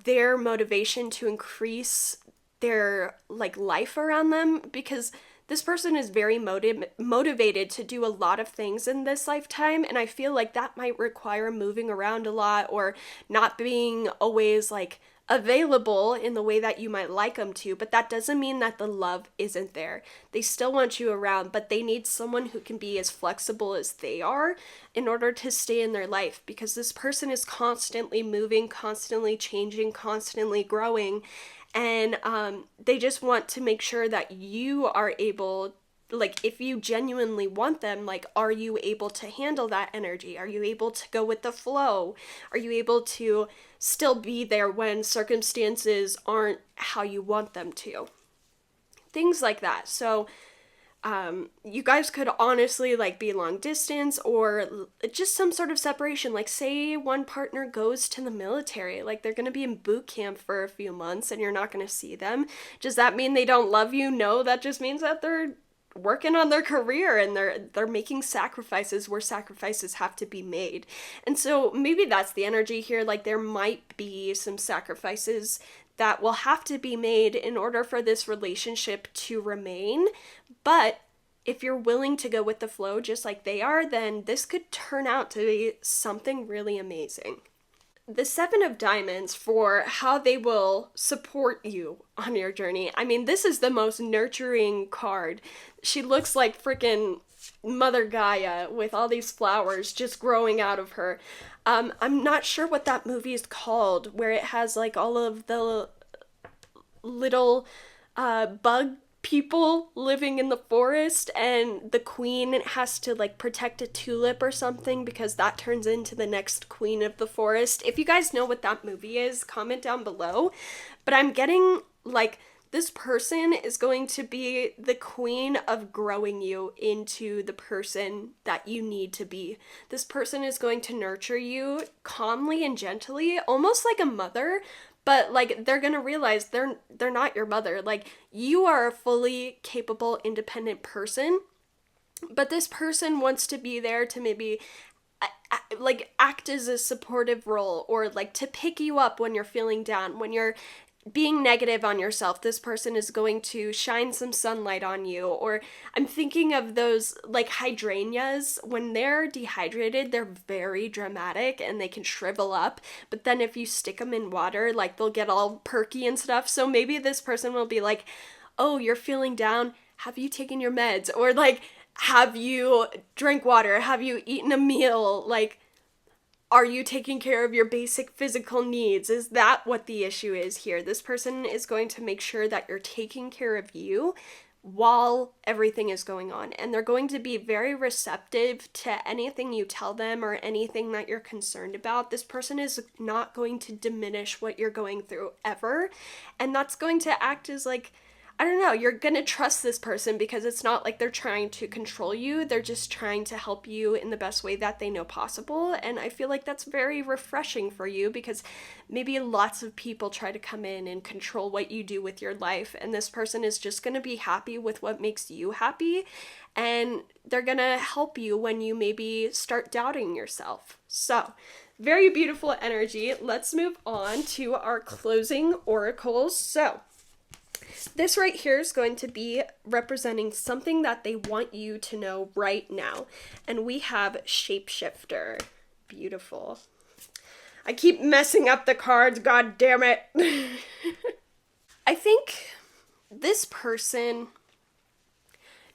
their motivation to increase their like life around them, because this person is very motivated to do a lot of things in this lifetime, and I feel like that might require moving around a lot or not being always like available in the way that you might like them to, but that doesn't mean that the love isn't there. They still want you around, but they need someone who can be as flexible as they are in order to stay in their life, because this person is constantly moving, constantly changing, constantly growing, and they just want to make sure that you are able, like, if you genuinely want them, like, are you able to handle that energy? Are you able to go with the flow? Are you able to still be there when circumstances aren't how you want them to? Things like that. So you guys could honestly like be long distance or just some sort of separation. Like say one partner goes to the military, like they're going to be in boot camp for a few months and you're not going to see them. Does that mean they don't love you? No, that just means that they're working on their career and they're making sacrifices where sacrifices have to be made. And so maybe that's the energy here. Like there might be some sacrifices that will have to be made in order for this relationship to remain. But if you're willing to go with the flow just like they are, then this could turn out to be something really amazing. The Seven of Diamonds, for how they will support you on your journey. I mean, this is the most nurturing card. She looks like freaking Mother Gaia with all these flowers just growing out of her. I'm not sure what that movie is called, where it has like all of the little bug people living in the forest and the queen has to like protect a tulip or something because that turns into the next queen of the forest. If you guys know what that movie is, comment down below. But I'm getting like this person is going to be the queen of growing you into the person that you need to be. This person is going to nurture you calmly and gently, almost like a mother. But like they're gonna realize they're not your mother. Like you are a fully capable, independent person, but this person wants to be there to maybe like act as a supportive role or like to pick you up when you're feeling down, when you're being negative on yourself. This person is going to shine some sunlight on you. Or I'm thinking of those like hydrangeas. When they're dehydrated, they're very dramatic and they can shrivel up, but then if you stick them in water, like they'll get all perky and stuff. So maybe this person will be like, oh, you're feeling down, have you taken your meds? Or like, have you drank water? Have you eaten a meal? Like, are you taking care of your basic physical needs? Is that what the issue is here? This person is going to make sure that you're taking care of you while everything is going on. And they're going to be very receptive to anything you tell them or anything that you're concerned about. This person is not going to diminish what you're going through ever. And that's going to act as like, I don't know, you're gonna trust this person because it's not like they're trying to control you. They're just trying to help you in the best way that they know possible. And I feel like that's very refreshing for you because maybe lots of people try to come in and control what you do with your life. And this person is just gonna be happy with what makes you happy. And they're gonna help you when you maybe start doubting yourself. So, very beautiful energy. Let's move on to our closing oracles. So, This right here is going to be representing something that they want you to know right now. And we have shapeshifter. Beautiful. I keep messing up the cards, god damn it. I think this person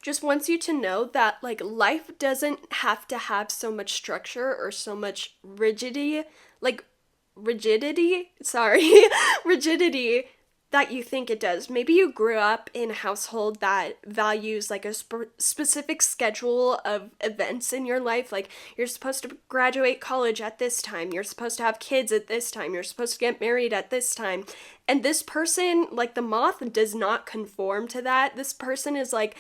just wants you to know that like life doesn't have to have so much structure or so much rigidity rigidity that you think it does. Maybe you grew up in a household that values like a specific schedule of events in your life. Like you're supposed to graduate college at this time, you're supposed to have kids at this time, you're supposed to get married at this time. And this person, like the moth, does not conform to that. This person is like,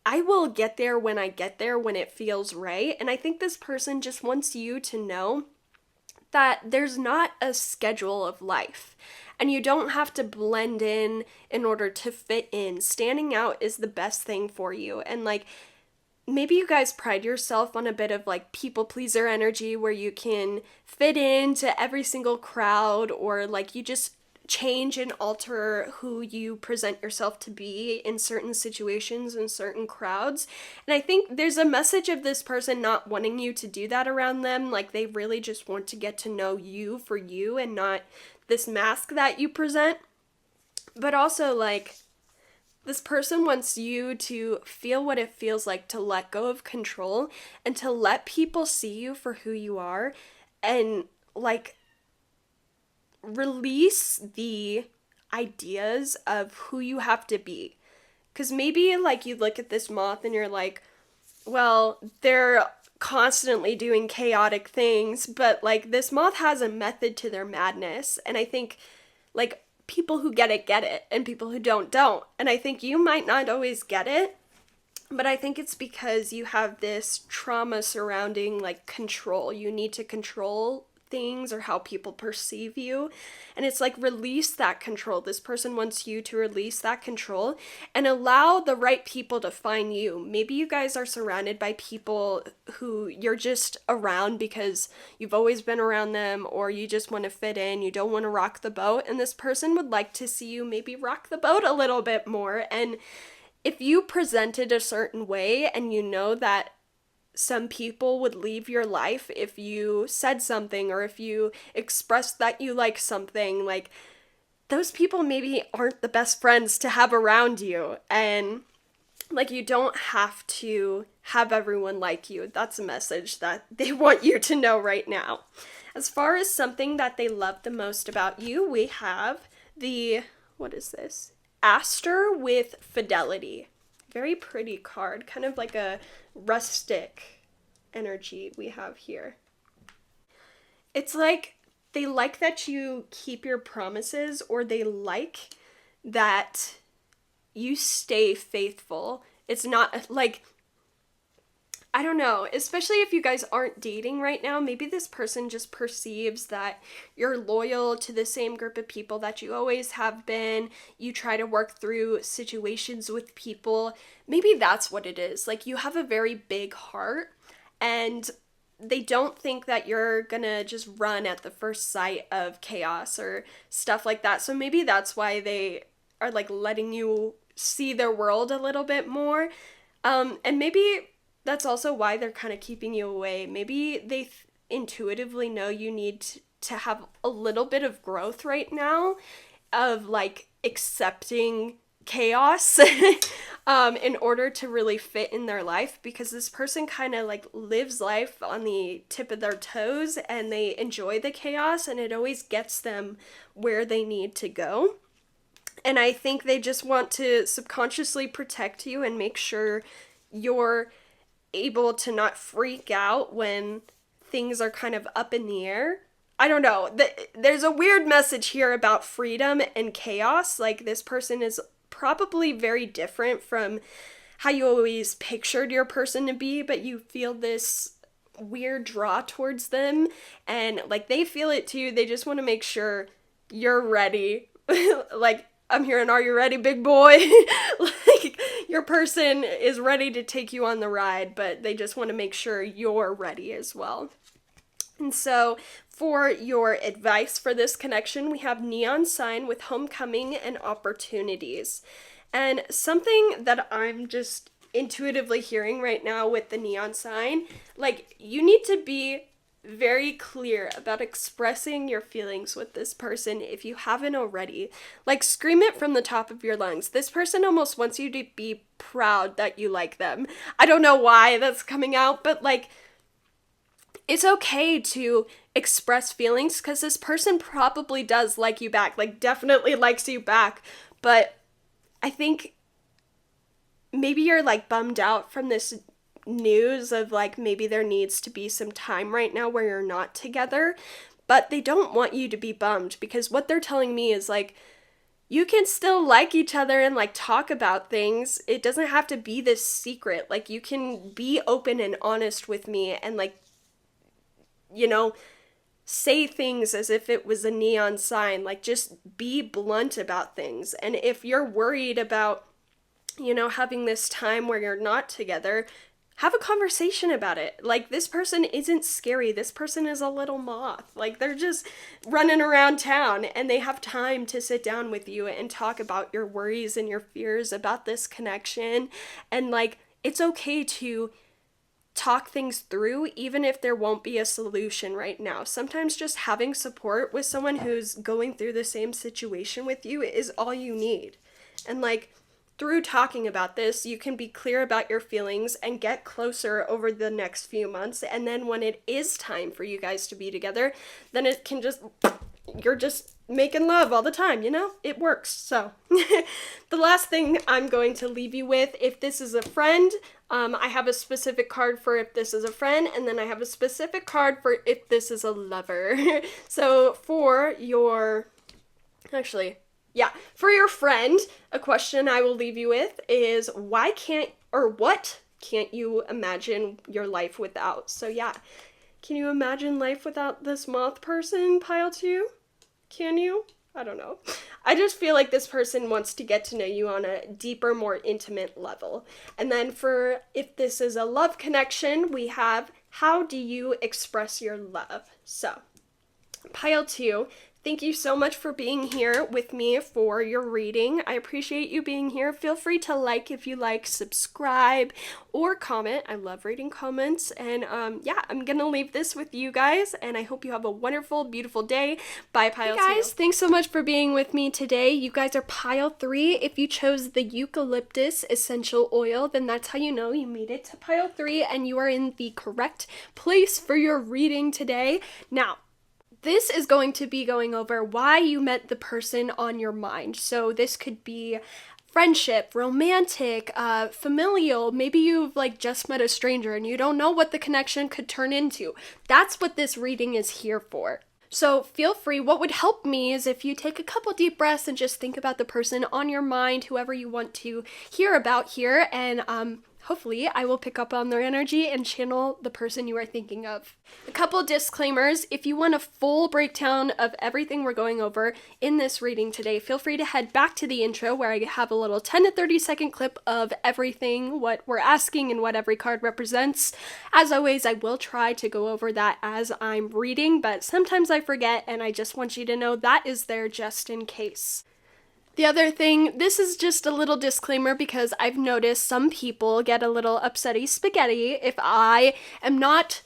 I will get there when I get there, when it feels right. And I think this person just wants you to know that there's not a schedule of life. And you don't have to blend in order to fit in. Standing out is the best thing for you. And like, maybe you guys pride yourself on a bit of like people pleaser energy where you can fit into every single crowd, or like you just change and alter who you present yourself to be in certain situations and certain crowds. And I think there's a message of this person not wanting you to do that around them. Like they really just want to get to know you for you and not this mask that you present. But also like this person wants you to feel what it feels like to let go of control and to let people see you for who you are, and like release the ideas of who you have to be. Because maybe like you look at this moth and you're like, well, they're constantly doing chaotic things, but like this moth has a method to their madness. And I think like people who get it, and people who don't. And I think you might not always get it, but I think it's because you have this trauma surrounding like control. You need to control things or how people perceive you, and it's like release that control. This person wants you to release that control and allow the right people to find you. Maybe you guys are surrounded by people who you're just around because you've always been around them, or you just want to fit in, you don't want to rock the boat, and this person would like to see you maybe rock the boat a little bit more. And if you presented a certain way and you know that some people would leave your life if you said something, or if you expressed that you like something, like those people maybe aren't the best friends to have around you. And like you don't have to have everyone like you. That's a message that they want you to know right now. As far as something that they love the most about you, we have the, what is this? Aster with fidelity. Very pretty card, kind of like a rustic energy we have here. It's like they like that you keep your promises, or they like that you stay faithful. It's not like, I don't know, especially if you guys aren't dating right now, maybe this person just perceives that you're loyal to the same group of people that you always have been. You try to work through situations with people. Maybe that's what it is. Like you have a very big heart, and they don't think that you're gonna just run at the first sight of chaos or stuff like that. So maybe that's why they are like letting you see their world a little bit more. And maybe that's also why they're kind of keeping you away. Maybe they intuitively know you need to have a little bit of growth right now of like accepting chaos in order to really fit in their life, because this person kind of like lives life on the tip of their toes and they enjoy the chaos, and it always gets them where they need to go. And I think they just want to subconsciously protect you and make sure you're able to not freak out when things are kind of up in the air. I don't know. There's a weird message here about freedom and chaos. Like this person is probably very different from how you always pictured your person to be, but you feel this weird draw towards them, and like they feel it too. They just want to make sure you're ready. Like, I'm hearing, are you ready, big boy? Like, your person is ready to take you on the ride, but they just want to make sure you're ready as well. And so for your advice for this connection, we have neon sign with homecoming and opportunities. And something that I'm just intuitively hearing right now with the neon sign, like, you need to be very clear about expressing your feelings with this person if you haven't already. Like, scream it from the top of your lungs. This person almost wants you to be proud that you like them. I don't know why that's coming out, but like, it's okay to express feelings because this person probably does like you back, like definitely likes you back. But I think maybe you're like bummed out from this news of like maybe there needs to be some time right now where you're not together, but they don't want you to be bummed because what they're telling me is like, you can still like each other and like talk about things. It doesn't have to be this secret. Like, you can be open and honest with me and like, say things as if it was a neon sign. Like, just be blunt about things. And if you're worried about, having this time where you're not together, have a conversation about it. Like, this person isn't scary. This person is a little moth. Like, they're just running around town and they have time to sit down with you and talk about your worries and your fears about this connection. And like, it's okay to talk things through, even if there won't be a solution right now. Sometimes just having support with someone who's going through the same situation with you is all you need. And like, through talking about this, you can be clear about your feelings and get closer over the next few months. And then when it is time for you guys to be together, then it can just, you're just making love all the time, It works. So the last thing I'm going to leave you with, if this is a friend, I have a specific card for if this is a friend, and then I have a specific card for if this is a lover. So for your friend, a question I will leave you with is what can't you imagine your life without? So yeah, can you imagine life without this moth person, pile 2? Can you? I don't know. I just feel like this person wants to get to know you on a deeper, more intimate level. And then for if this is a love connection, we have how do you express your love? So, pile 2, thank you so much for being here with me for your reading. I appreciate you being here. Feel free to like if you like, subscribe, or comment. I love reading comments. And I'm going to leave this with you guys, and I hope you have a wonderful, beautiful day. Bye, Pile 2. Hey guys, thanks so much for being with me today. You guys are Pile 3. If you chose the eucalyptus essential oil, then that's how you know you made it to Pile 3, and you are in the correct place for your reading today. Now, this is going to be going over why you met the person on your mind. So this could be friendship, romantic, familial. Maybe you've like just met a stranger and you don't know what the connection could turn into. That's what this reading is here for. So feel free. What would help me is if you take a couple deep breaths and just think about the person on your mind, whoever you want to hear about here, and hopefully I will pick up on their energy and channel the person you are thinking of. A couple disclaimers. If you want a full breakdown of everything we're going over in this reading today, feel free to head back to the intro where I have a little 10 to 30 second clip of everything, what we're asking and what every card represents. As always, I will try to go over that as I'm reading, but sometimes I forget, and I just want you to know that is there just in case. The other thing, this is just a little disclaimer because I've noticed some people get a little upsetty spaghetti if I am not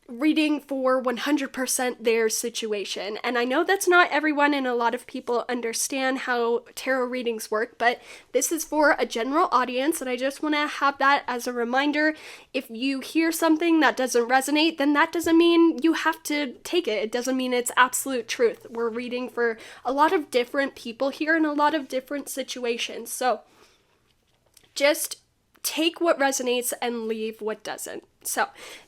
reading for 100% their situation. And I know that's not everyone, and a lot of people understand how tarot readings work, but this is for a general audience, and I just want to have that as a reminder. If you hear something that doesn't resonate, then that doesn't mean you have to take it. It doesn't mean it's absolute truth. We're reading for a lot of different people here in a lot of different situations. So just take what resonates and leave what doesn't. So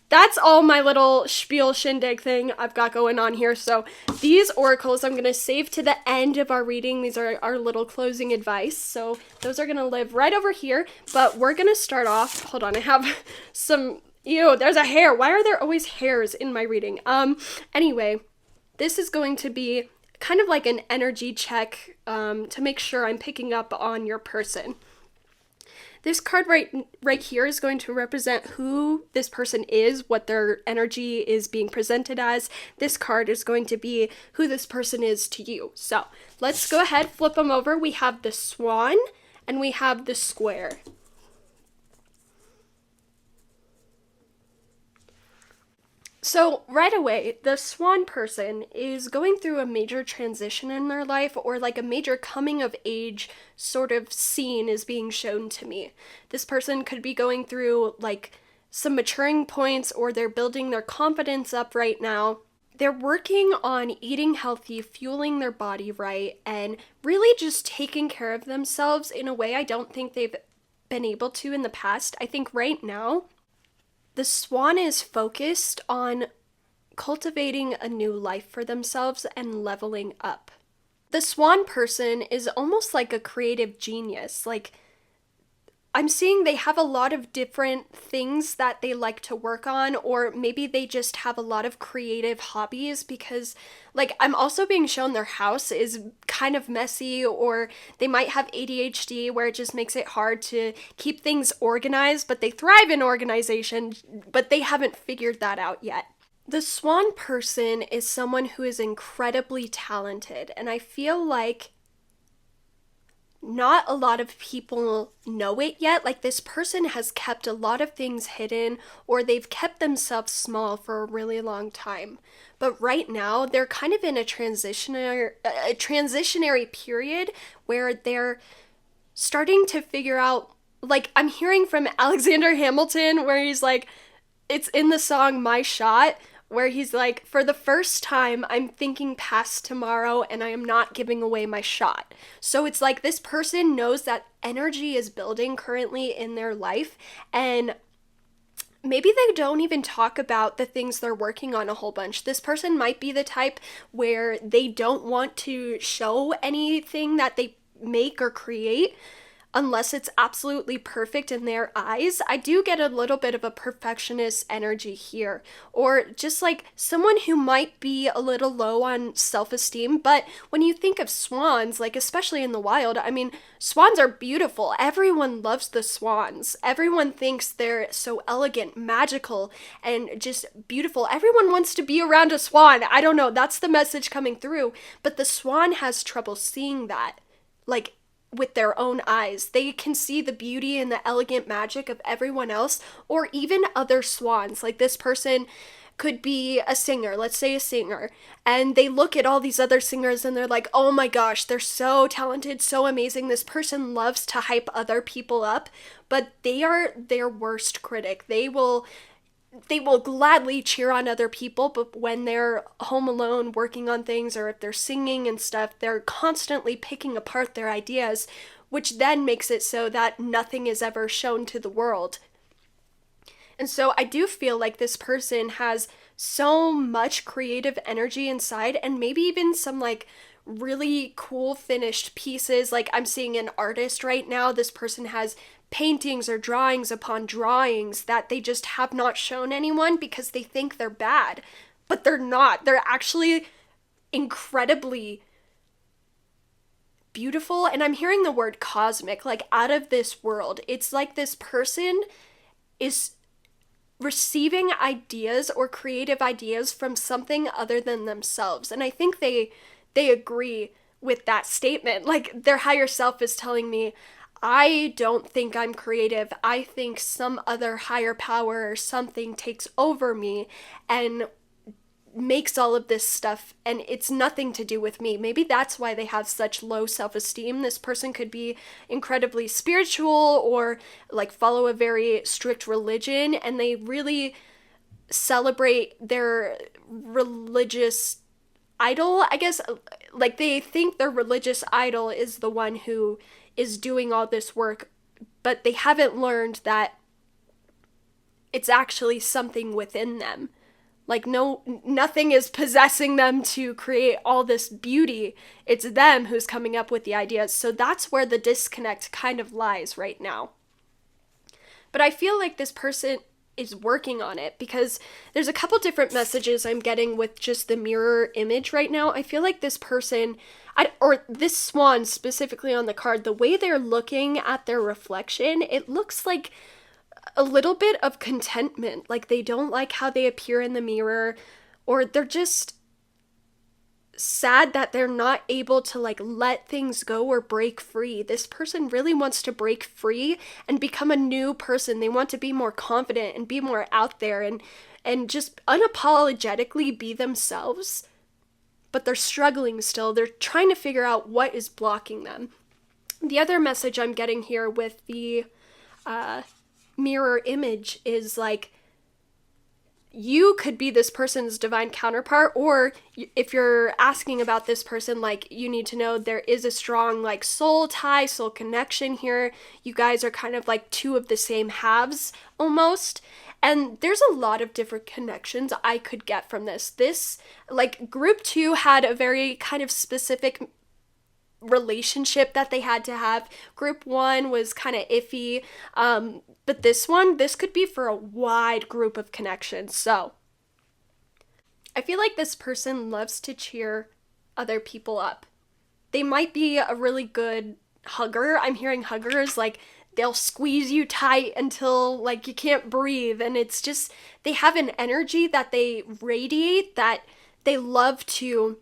that's all my little spiel shindig thing I've got going on here. So these oracles I'm going to save to the end of our reading. These are our little closing advice. So those are going to live right over here. But we're going to start off. Hold on. I have some. Ew, there's a hair. Why are there always hairs in my reading? Anyway, this is going to be kind of like an energy check to make sure I'm picking up on your person. This card right here is going to represent who this person is, what their energy is being presented as. This card is going to be who this person is to you. So let's go ahead, flip them over. We have the Swan and we have the Square. So right away, the Swan person is going through a major transition in their life, or like a major coming of age sort of scene is being shown to me. This person could be going through like some maturing points, or they're building their confidence up right now. They're working on eating healthy, fueling their body right, and really just taking care of themselves in a way I don't think they've been able to in the past. I think right now, the Swan is focused on cultivating a new life for themselves and leveling up. The Swan person is almost like a creative genius. Like, I'm seeing they have a lot of different things that they like to work on, or maybe they just have a lot of creative hobbies because, like, I'm also being shown their house is kind of messy, or they might have ADHD where it just makes it hard to keep things organized, but they thrive in organization, but they haven't figured that out yet. The Swan person is someone who is incredibly talented, and I feel like not a lot of people know it yet. Like, this person has kept a lot of things hidden, or they've kept themselves small for a really long time. But right now, they're kind of in a transitionary period where they're starting to figure out, like, I'm hearing from Alexander Hamilton where he's like, it's in the song My Shot, where he's like, for the first time, I'm thinking past tomorrow and I am not giving away my shot. So it's like this person knows that energy is building currently in their life, and maybe they don't even talk about the things they're working on a whole bunch. This person might be the type where they don't want to show anything that they make or create unless it's absolutely perfect in their eyes. I do get a little bit of a perfectionist energy here, or just like someone who might be a little low on self-esteem. But when you think of swans, like especially in the wild, I mean, swans are beautiful. Everyone loves the swans. Everyone thinks they're so elegant, magical, and just beautiful. Everyone wants to be around a swan. I don't know, that's the message coming through. But the swan has trouble seeing that, like, with their own eyes. They can see the beauty and the elegant magic of everyone else, or even other swans. Like, this person could be a singer, let's say a singer, and they look at all these other singers and they're like, oh my gosh, they're so talented, so amazing. This person loves to hype other people up, but they are their worst critic. They will gladly cheer on other people, but when they're home alone working on things, or if they're singing and stuff, they're constantly picking apart their ideas, which then makes it so that nothing is ever shown to the world. And so I do feel like this person has so much creative energy inside, and maybe even some like really cool finished pieces. Like, I'm seeing an artist right now. This person has paintings or drawings upon drawings that they just have not shown anyone because they think they're bad, but they're not. They're actually incredibly beautiful. And I'm hearing the word cosmic, like out of this world. It's like this person is receiving ideas or creative ideas from something other than themselves. And I think they agree with that statement. Like, their higher self is telling me, I don't think I'm creative. I think some other higher power or something takes over me and makes all of this stuff, and it's nothing to do with me. Maybe that's why they have such low self-esteem. This person could be incredibly spiritual, or like follow a very strict religion, and they really celebrate their religious idol, I guess. Like, they think their religious idol is the one who is doing all this work, but they haven't learned that it's actually something within them. Like, nothing is possessing them to create all this beauty. It's them who's coming up with the ideas. So that's where the disconnect kind of lies right now. But I feel like this person is working on it, because there's a couple different messages I'm getting with just the mirror image right now. I feel like this person, or this swan specifically on the card, the way they're looking at their reflection, it looks like a little bit of contentment. Like they don't like how they appear in the mirror, or they're just sad that they're not able to like let things go or break free. This person really wants to break free and become a new person. They want to be more confident and be more out there and just unapologetically be themselves. But they're struggling still. They're trying to figure out what is blocking them. The other message I'm getting here with the mirror image is like, you could be this person's divine counterpart, or if you're asking about this person, like, you need to know there is a strong like soul tie, soul connection here. You guys are kind of like two of the same halves almost. And there's a lot of different connections I could get from this. This, like, group 2 had a very kind of specific relationship that they had to have. Group 1 was kind of iffy, but this could be for a wide group of connections. So I feel like this person loves to cheer other people up. They might be a really good hugger. I'm hearing huggers, like they'll squeeze you tight until like you can't breathe, and it's just, they have an energy that they radiate that they love to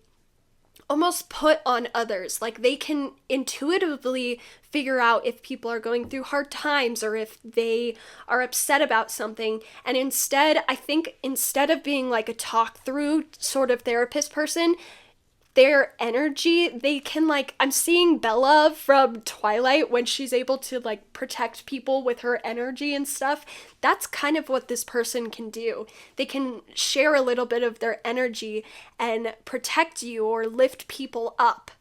almost put on others. Like they can intuitively figure out if people are going through hard times or if they are upset about something. And instead, I think instead of being like a talk through sort of therapist person, their energy, they can like, I'm seeing Bella from Twilight when she's able to like protect people with her energy and stuff. That's kind of what this person can do. They can share a little bit of their energy and protect you or lift people up.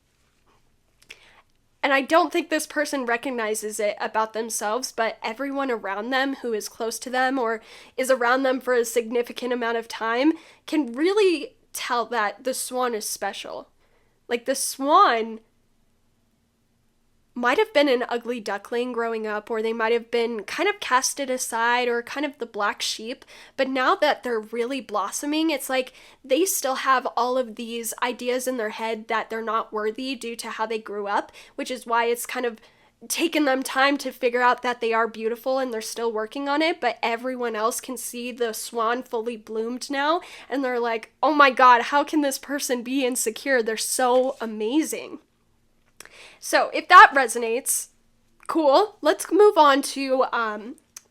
And I don't think this person recognizes it about themselves, but everyone around them who is close to them or is around them for a significant amount of time can really tell that the swan is special. Like the swan might have been an ugly duckling growing up, or they might have been kind of casted aside or kind of the black sheep, but now that they're really blossoming, it's like they still have all of these ideas in their head that they're not worthy due to how they grew up, which is why it's kind of taken them time to figure out that they are beautiful and they're still working on it. But everyone else can see the swan fully bloomed now, and they're like, oh my god, how can this person be insecure? They're so amazing. So if that resonates, cool. Let's move on to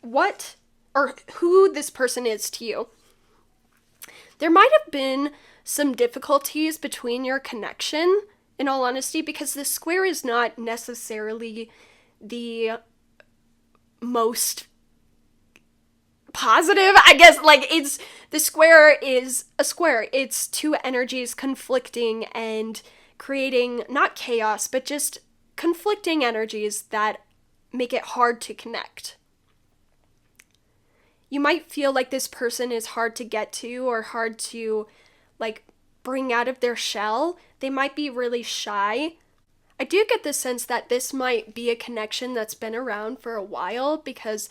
what or who this person is to you. There might have been some difficulties between your connection, in all honesty, because the square is not necessarily the most positive, I guess. Like, it's, the square is a square. It's two energies conflicting and creating not chaos, but just conflicting energies that make it hard to connect. You might feel like this person is hard to get to or hard to like bring out of their shell. They might be really shy. I do get the sense that this might be a connection that's been around for a while, because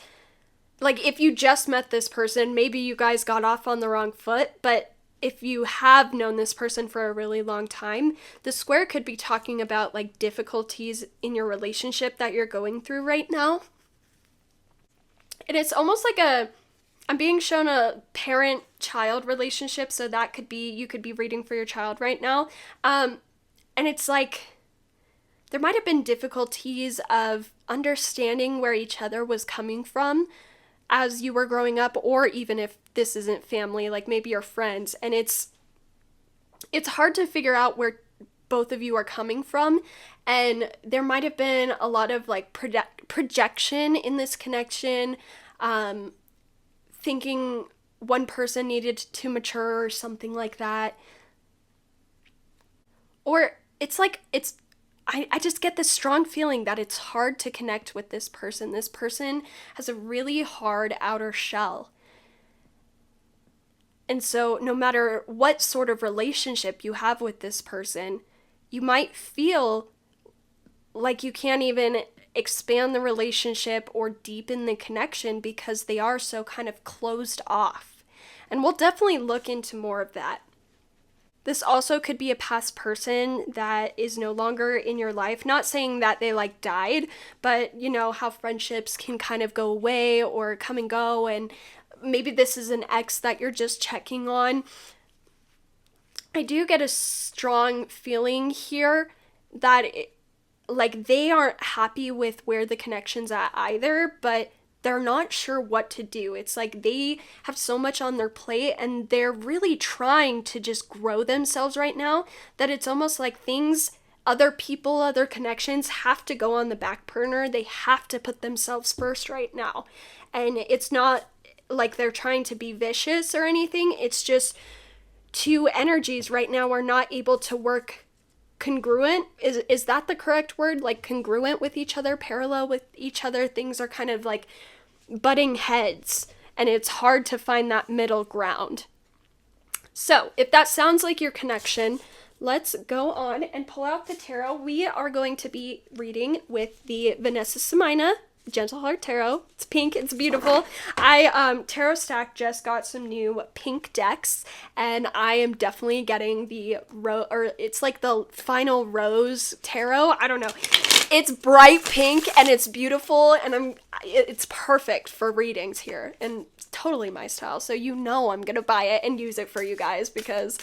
like if you just met this person, maybe you guys got off on the wrong foot, but if you have known this person for a really long time, the square could be talking about like difficulties in your relationship that you're going through right now. And it's almost like I'm being shown a parent-child relationship, so that could be, you could be reading for your child right now. And it's like, there might have been difficulties of understanding where each other was coming from as you were growing up, or even if this isn't family, like maybe your friends, and it's hard to figure out where both of you are coming from, and there might have been a lot of like projection in this connection, thinking one person needed to mature or something like that. Or it's like, I just get this strong feeling that it's hard to connect with this person. This person has a really hard outer shell. And so no matter what sort of relationship you have with this person, you might feel like you can't even expand the relationship or deepen the connection because they are so kind of closed off. And we'll definitely look into more of that. This also could be a past person that is no longer in your life. Not saying that they like died, but you know how friendships can kind of go away or come and go, and maybe this is an ex that you're just checking on. I do get a strong feeling here that like they aren't happy with where the connection's at either, but they're not sure what to do. It's like they have so much on their plate and they're really trying to just grow themselves right now that it's almost like things, other people, other connections have to go on the back burner. They have to put themselves first right now. And it's not like they're trying to be vicious or anything. It's just two energies right now are not able to work congruent. Is that the correct word? Like congruent with each other, parallel with each other. Things are kind of like butting heads, and it's hard to find that middle ground. So if that sounds like your connection, let's go on and pull out the tarot. We are going to be reading with the Vanessa Semina Gentle Heart Tarot. It's pink. It's beautiful. Tarot Stack just got some new pink decks, and I am definitely getting the it's like the final rose tarot. I don't know. It's bright pink and it's beautiful, and it's perfect for readings here, and it's totally my style. So you know I'm gonna buy it and use it for you guys because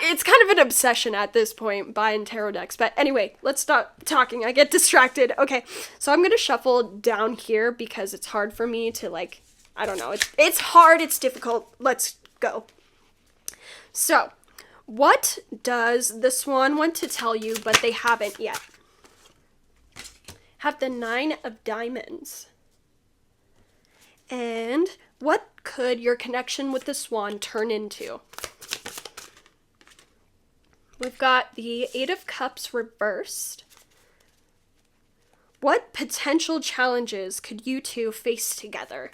it's kind of an obsession at this point, buying tarot decks. But anyway, let's stop talking. I get distracted. Okay, so I'm going to shuffle down here because it's hard for me to, like, I don't know. It's hard. It's difficult. Let's go. So, what does the Swan want to tell you, but they haven't yet? Have the 9 of Diamonds. And what could your connection with the Swan turn into? We've got the 8 of Cups reversed. What potential challenges could you two face together?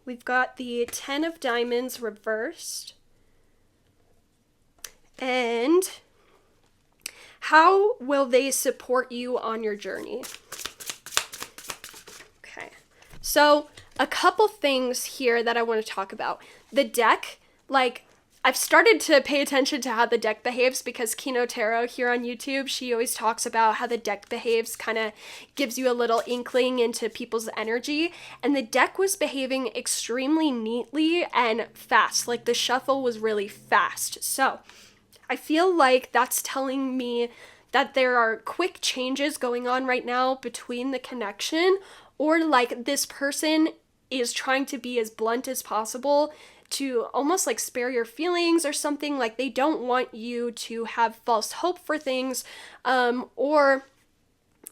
We've got the 10 of Diamonds reversed. And how will they support you on your journey? Okay, so a couple things here that I want to talk about. The deck, like, I've started to pay attention to how the deck behaves because Kino Tarot here on YouTube, she always talks about how the deck behaves, kind of gives you a little inkling into people's energy. And the deck was behaving extremely neatly and fast. Like the shuffle was really fast. So I feel like that's telling me that there are quick changes going on right now between the connection, or like this person is trying to be as blunt as possible to almost like spare your feelings or something. Like they don't want you to have false hope for things, or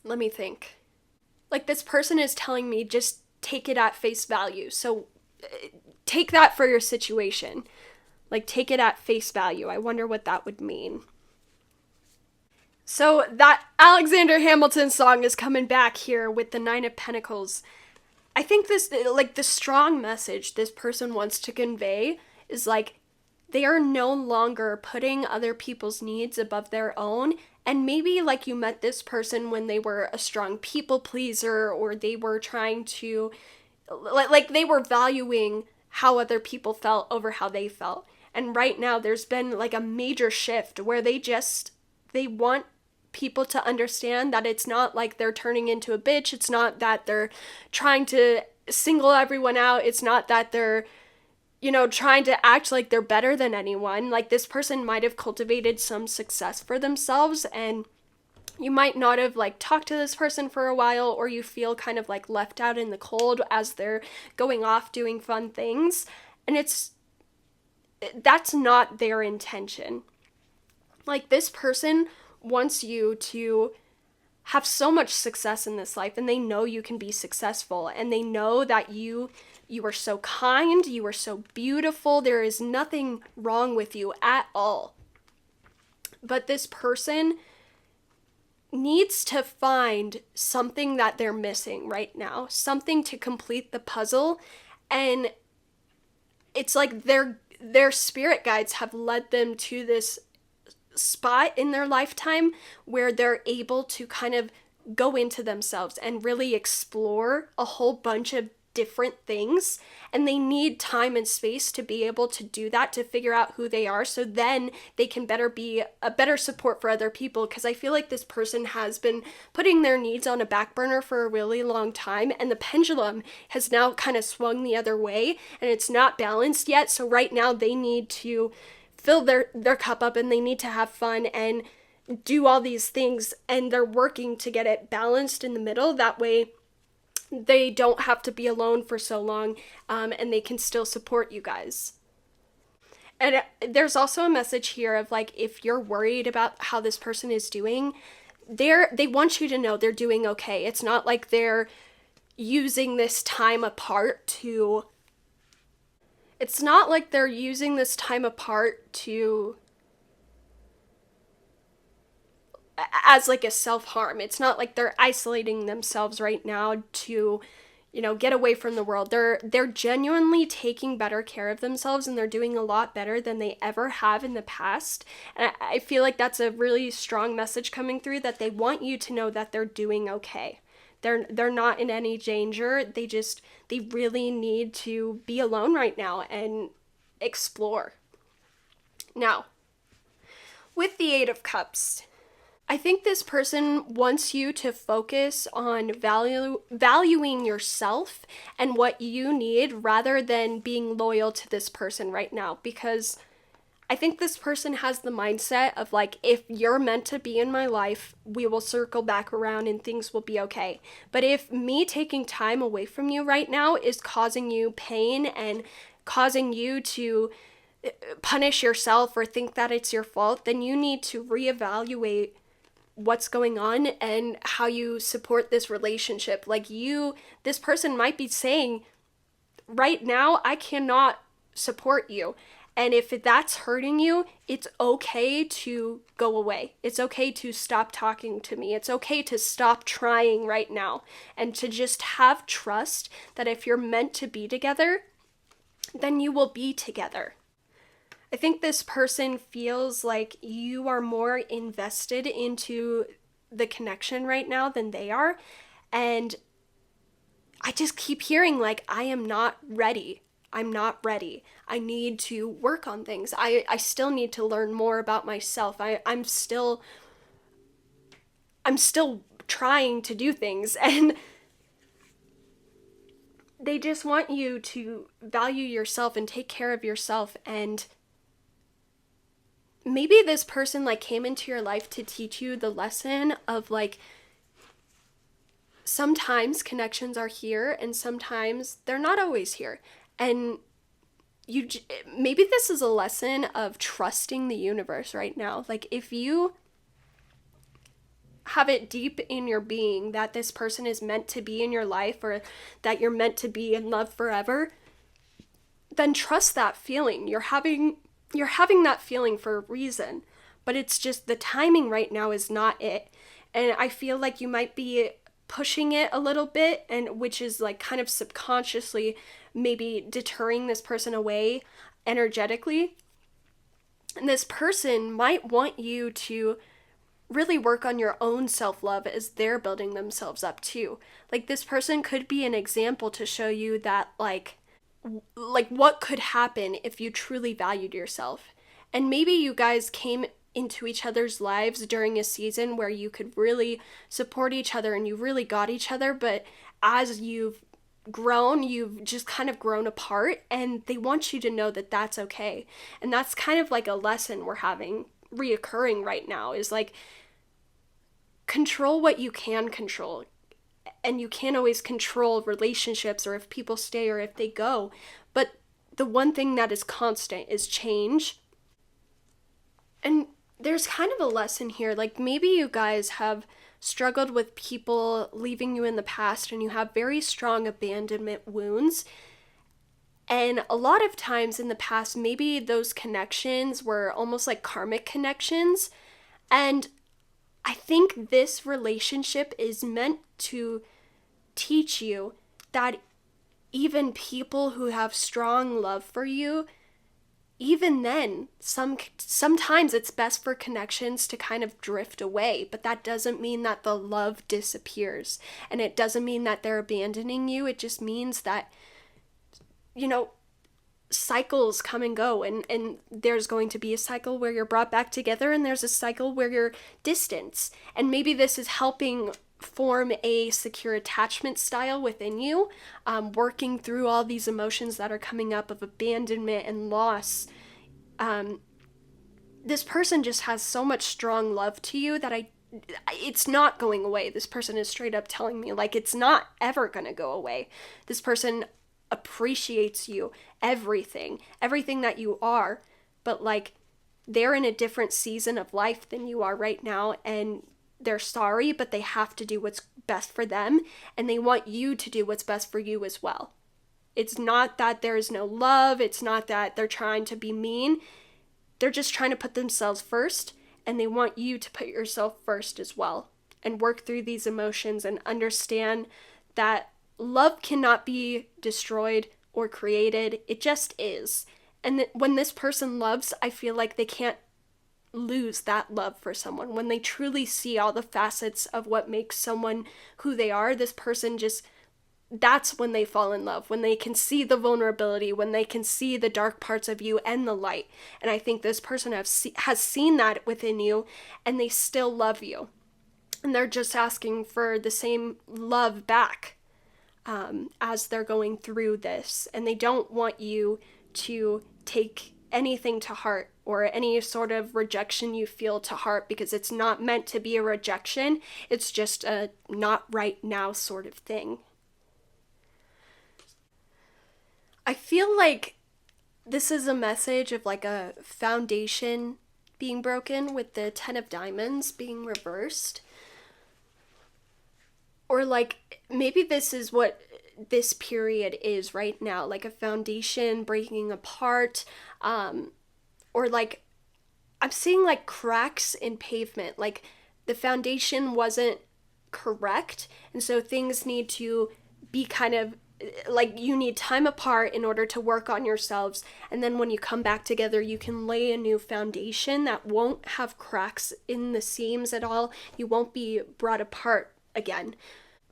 let me think, like this person is telling me just take it at face value. So take that for your situation, like take it at face value. I wonder what that would mean. So that Alexander Hamilton song is coming back here with the 9 of Pentacles. I think this, like the strong message this person wants to convey is like they are no longer putting other people's needs above their own. And maybe like you met this person when they were a strong people pleaser, or they were trying to, like they were valuing how other people felt over how they felt. And right now there's been like a major shift where they want people to understand that it's not like they're turning into a bitch. It's not that they're trying to single everyone out. It's not that they're, trying to act like they're better than anyone. Like this person might have cultivated some success for themselves, and you might not have like talked to this person for a while, or you feel kind of like left out in the cold as they're going off doing fun things. And that's not their intention. Like this person wants you to have so much success in this life, and they know you can be successful, and they know that you are so kind, you are so beautiful, there is nothing wrong with you at all. But this person needs to find something that they're missing right now, something to complete the puzzle. And it's like their spirit guides have led them to this spot in their lifetime where they're able to kind of go into themselves and really explore a whole bunch of different things, and they need time and space to be able to do that, to figure out who they are, so then they can better be a better support for other people. Because I feel like this person has been putting their needs on a back burner for a really long time, and the pendulum has now kind of swung the other way and it's not balanced yet. So right now they need to fill their cup up, and they need to have fun and do all these things, and they're working to get it balanced in the middle. That way they don't have to be alone for so long, and they can still support you guys. And there's also a message here of like, if you're worried about how this person is doing, they want you to know they're doing okay. It's not like they're using this time apart to it's not like they're using this time apart to as like a self-harm. It's not like they're isolating themselves right now to, get away from the world. They're genuinely taking better care of themselves, and they're doing a lot better than they ever have in the past. And I feel like that's a really strong message coming through, that they want you to know that they're doing okay. They're not in any danger. They really need to be alone right now and explore. Now, with the Eight of Cups, I think this person wants you to focus on valuing yourself and what you need, rather than being loyal to this person right now. Because I think this person has the mindset of like, if you're meant to be in my life, we will circle back around and things will be okay. But if me taking time away from you right now is causing you pain and causing you to punish yourself or think that it's your fault, then you need to reevaluate what's going on and how you support this relationship. Like, this person might be saying, right now, I cannot support you. And if that's hurting you, it's okay to go away. It's okay to stop talking to me. It's okay to stop trying right now, and to just have trust that if you're meant to be together, then you will be together. I think this person feels like you are more invested into the connection right now than they are. And I just keep hearing like, I am not ready. I'm not ready. I need to work on things. I still need to learn more about myself. I'm still trying to do things. And they just want you to value yourself and take care of yourself. And maybe this person like came into your life to teach you the lesson of like, sometimes connections are here and sometimes they're not always here. And maybe this is a lesson of trusting the universe right now. Like, if you have it deep in your being that this person is meant to be in your life, or that you're meant to be in love forever, then trust that feeling. You're having that feeling for a reason, but it's just the timing right now is not it. And I feel like you might be pushing it a little bit, and which is like kind of subconsciously maybe deterring this person away energetically. And this person might want you to really work on your own self-love as they're building themselves up too. Like, this person could be an example to show you that like what could happen if you truly valued yourself. And maybe you guys came into each other's lives during a season where you could really support each other and you really got each other, but as you've grown, you've just kind of grown apart, and they want you to know that that's okay. And that's kind of like a lesson we're having reoccurring right now, is like, control what you can control. And you can't always control relationships or if people stay or if they go. But the one thing that is constant is change. And there's kind of a lesson here. Like, maybe you guys have struggled with people leaving you in the past and you have very strong abandonment wounds. And a lot of times in the past, maybe those connections were almost like karmic connections. And I think this relationship is meant to teach you that even people who have strong love for you, even then, sometimes it's best for connections to kind of drift away, but that doesn't mean that the love disappears. And it doesn't mean that they're abandoning you. It just means that, you know, cycles come and go, and there's going to be a cycle where you're brought back together, and there's a cycle where you're distanced. And maybe this is helping form a secure attachment style within you, working through all these emotions that are coming up of abandonment and loss. This person just has so much strong love to you that it's not going away. This person is straight up telling me, like, it's not ever gonna go away. This person appreciates you, everything that you are, but like, they're in a different season of life than you are right now, and they're sorry, but they have to do what's best for them, and they want you to do what's best for you as well. It's not that there's no love, it's not that they're trying to be mean, they're just trying to put themselves first, and they want you to put yourself first as well, and work through these emotions and understand that love cannot be destroyed or created, it just is. And when this person loves, I feel like they can't lose that love for someone. When they truly see all the facets of what makes someone who they are, this person just, that's when they fall in love, when they can see the vulnerability, when they can see the dark parts of you and the light. And I think this person has seen that within you, and they still love you. And they're just asking for the same love back as they're going through this. And they don't want you to take anything to heart, or any sort of rejection you feel to heart, because it's not meant to be a rejection. It's just a not right now sort of thing. I feel like this is a message of like a foundation being broken, with the 10 of Diamonds being reversed. Or like, maybe this is what this period is right now, like a foundation breaking apart, or like, I'm seeing like cracks in pavement, like the foundation wasn't correct, and so things need to be kind of like, you need time apart in order to work on yourselves, and then when you come back together, you can lay a new foundation that won't have cracks in the seams at all. You won't be brought apart again.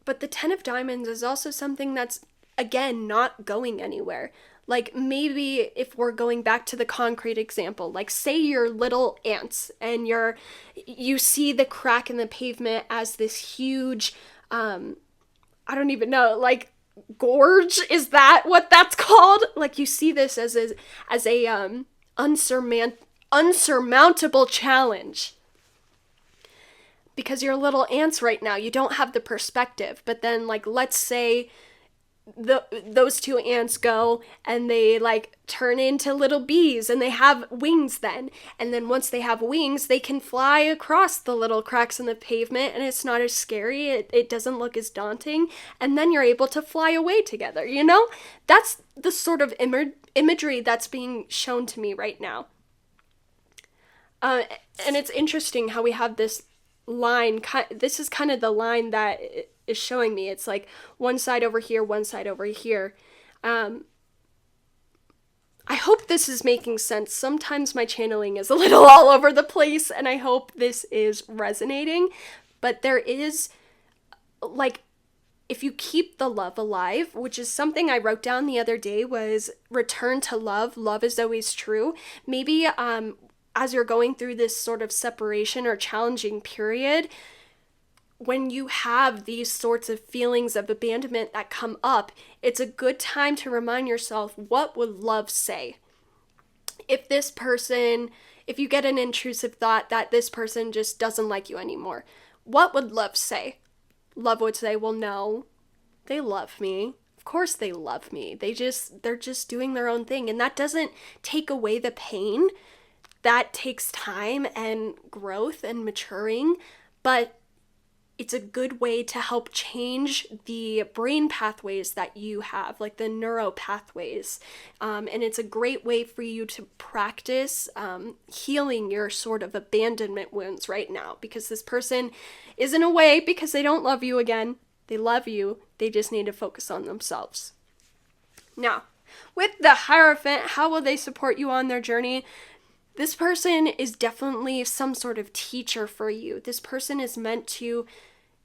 But the 10 of Diamonds is also something that's, again, not going anywhere. Like, maybe if we're going back to the concrete example, like, say you're little ants and you see the crack in the pavement as this huge, I don't even know, like, gorge? Is that what that's called? Like, you see this as a unsurmountable challenge. Because you're little ants right now, you don't have the perspective. But then, like, let's say those two ants go and they like turn into little bees, and they have wings then. And then once they have wings, they can fly across the little cracks in the pavement, and it's not as scary. It doesn't look as daunting. And then you're able to fly away together, you know? That's the sort of imagery that's being shown to me right now. And it's interesting how we have this line. This is kind of the line that is showing me. It's like one side over here, one side over here. I hope this is making sense. Sometimes my channeling is a little all over the place, and I hope this is resonating. But there is, like, if you keep the love alive, which is something I wrote down the other day, was return to love. Love is always true. Maybe as you're going through this sort of separation or challenging period, when you have these sorts of feelings of abandonment that come up, it's a good time to remind yourself, what would love say? If you get an intrusive thought that this person just doesn't like you anymore, what would love say? Love would say, well, no, they love me. Of course they love me. They're just doing their own thing. And that doesn't take away the pain. That takes time and growth and maturing, but it's a good way to help change the brain pathways that you have, like the neuro pathways. And it's a great way for you to practice healing your sort of abandonment wounds right now, because this person isn't away because they don't love you again. They love you. They just need to focus on themselves. Now, With the Hierophant, how will they support you on their journey? This person is definitely some sort of teacher for you. This person is meant to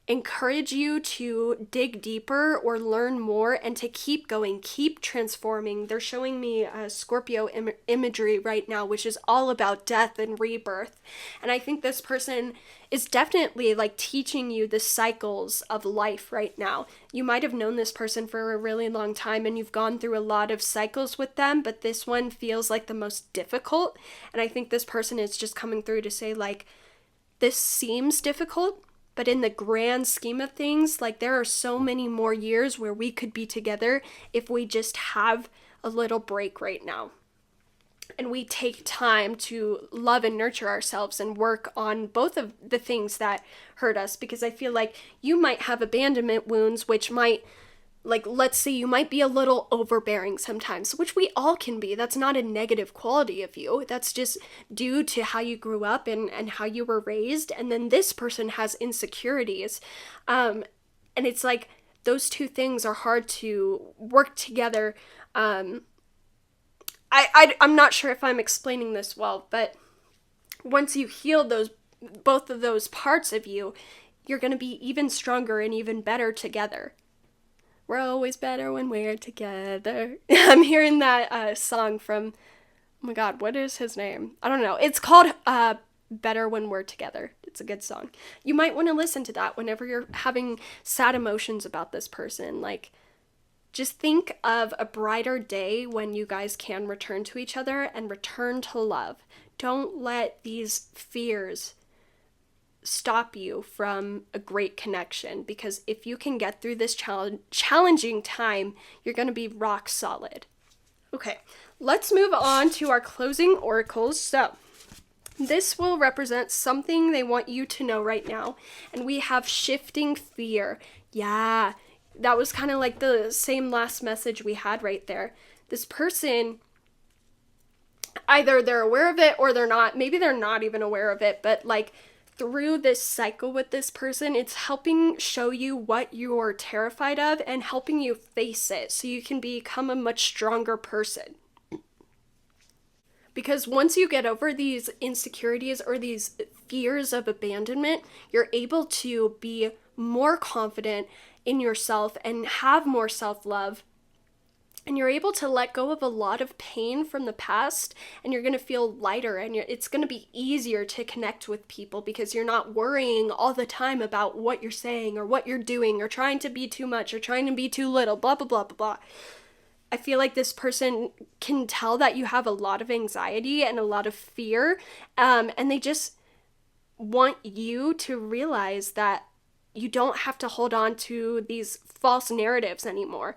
encourage you to dig deeper or learn more and to keep going, keep transforming. They're showing me Scorpio imagery right now, which is all about death and rebirth. And I think this person is definitely like teaching you the cycles of life right now. You might have known this person for a really long time and you've gone through a lot of cycles with them, but this one feels like the most difficult. And I think this person is just coming through to say, like, this seems difficult, but in the grand scheme of things, like, there are so many more years where we could be together if we just have a little break right now. And we take time to love and nurture ourselves and work on both of the things that hurt us. Because I feel like you might have abandonment wounds, which might, like, let's say you might be a little overbearing sometimes, which we all can be. That's not a negative quality of you. That's just due to how you grew up and how you were raised. And then this person has insecurities. And it's like those two things are hard to work together. I'm not sure if I'm explaining this well, but once you heal both of those parts of you, you're going to be even stronger and even better together. We're always better when we're together. I'm hearing that song from, oh my God, what is his name? I don't know. It's called Better When We're Together. It's a good song. You might want to listen to that whenever you're having sad emotions about this person. Like, just think of a brighter day when you guys can return to each other and return to love. Don't let these fears stop you from a great connection, because if you can get through this challenging time, you're going to be rock solid. Okay, let's move on to our closing oracles. So this will represent something they want you to know right now. And we have shifting fear. Yeah, that was kind of like the same last message we had right there. This person, either they're aware of it or they're not. Maybe they're not even aware of it, but like, through this cycle with this person, it's helping show you what you're terrified of and helping you face it so you can become a much stronger person. Because once you get over these insecurities or these fears of abandonment, you're able to be more confident in yourself and have more self-love. And you're able to let go of a lot of pain from the past, and you're going to feel lighter, and it's going to be easier to connect with people because you're not worrying all the time about what you're saying or what you're doing or trying to be too much or trying to be too little, blah, blah, blah, blah, blah. I feel like this person can tell that you have a lot of anxiety and a lot of fear, and they just want you to realize that you don't have to hold on to these false narratives anymore.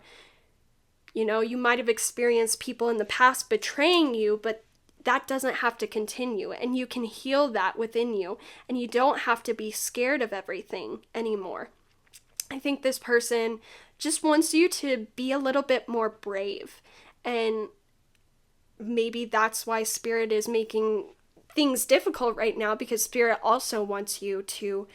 You know, you might have experienced people in the past betraying you, but that doesn't have to continue, and you can heal that within you, and you don't have to be scared of everything anymore. I think this person just wants you to be a little bit more brave, and maybe that's why Spirit is making things difficult right now, because Spirit also wants you to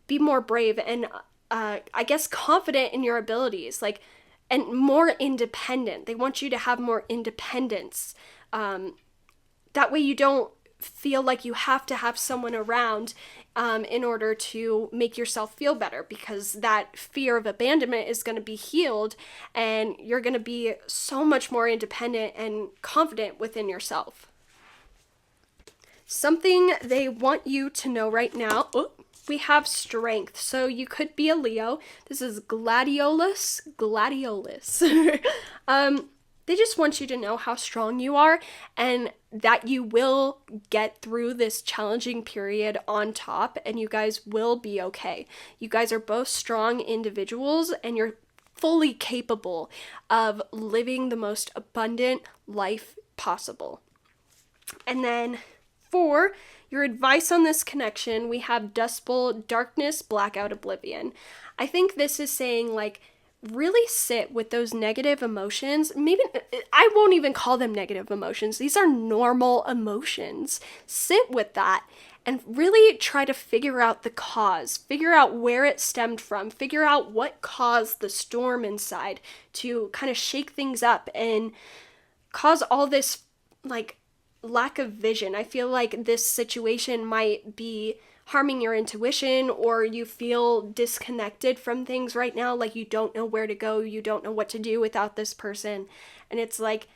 be more brave and I guess confident in your abilities, like, and more independent. They want you to have more independence. That way you don't feel like you have to have someone around in order to make yourself feel better, because that fear of abandonment is going to be healed and you're going to be so much more independent and confident within yourself. Something they want you to know right now, we have strength. So you could be a Leo. This is gladiolus. They just want you to know how strong you are and that you will get through this challenging period on top, and you guys will be okay. You guys are both strong individuals and you're fully capable of living the most abundant life possible. And then for your advice on this connection, we have Dust Bowl, Darkness, Blackout, Oblivion. I think this is saying, like, really sit with those negative emotions. Maybe I won't even call them negative emotions. These are normal emotions. Sit with that and really try to figure out the cause, figure out where it stemmed from, figure out what caused the storm inside to kind of shake things up and cause all this like lack of vision. I feel like this situation might be harming your intuition, or you feel disconnected from things right now, like you don't know where to go, you don't know what to do without this person. And it's like,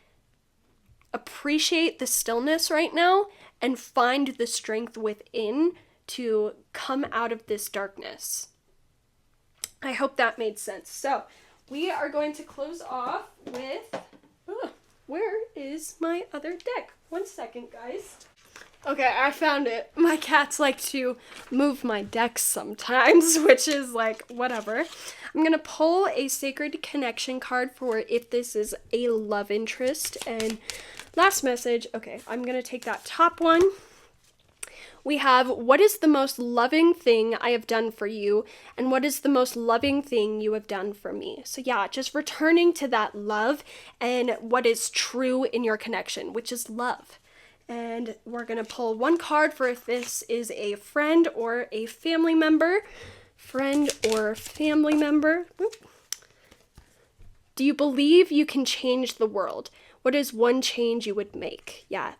appreciate the stillness right now and find the strength within to come out of this darkness. I hope that made sense. So we are going to close off with, where is my other deck? 1 second, guys. Okay, I found it. My cats like to move my decks sometimes, which is like, whatever. I'm gonna pull a Sacred Connection card for if this is a love interest. And last message, okay, I'm gonna take that top one. We have, what is the most loving thing I have done for you? And what is the most loving thing you have done for me? So yeah, just returning to that love and what is true in your connection, which is love. And we're going to pull one card for if this is a friend or a family member. Friend or family member. Do you believe you can change the world? What is one change you would make? Yeah.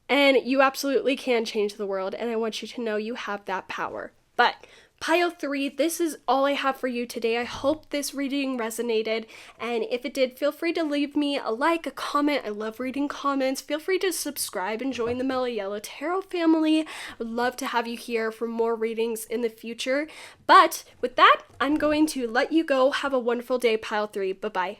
And you absolutely can change the world, and I want you to know you have that power. But Pile 3, this is all I have for you today. I hope this reading resonated, and if it did, feel free to leave me a like, a comment. I love reading comments. Feel free to subscribe and join the Mellow Yellow Tarot family. I would love to have you here for more readings in the future. But with that, I'm going to let you go. Have a wonderful day, Pile 3. Bye-bye.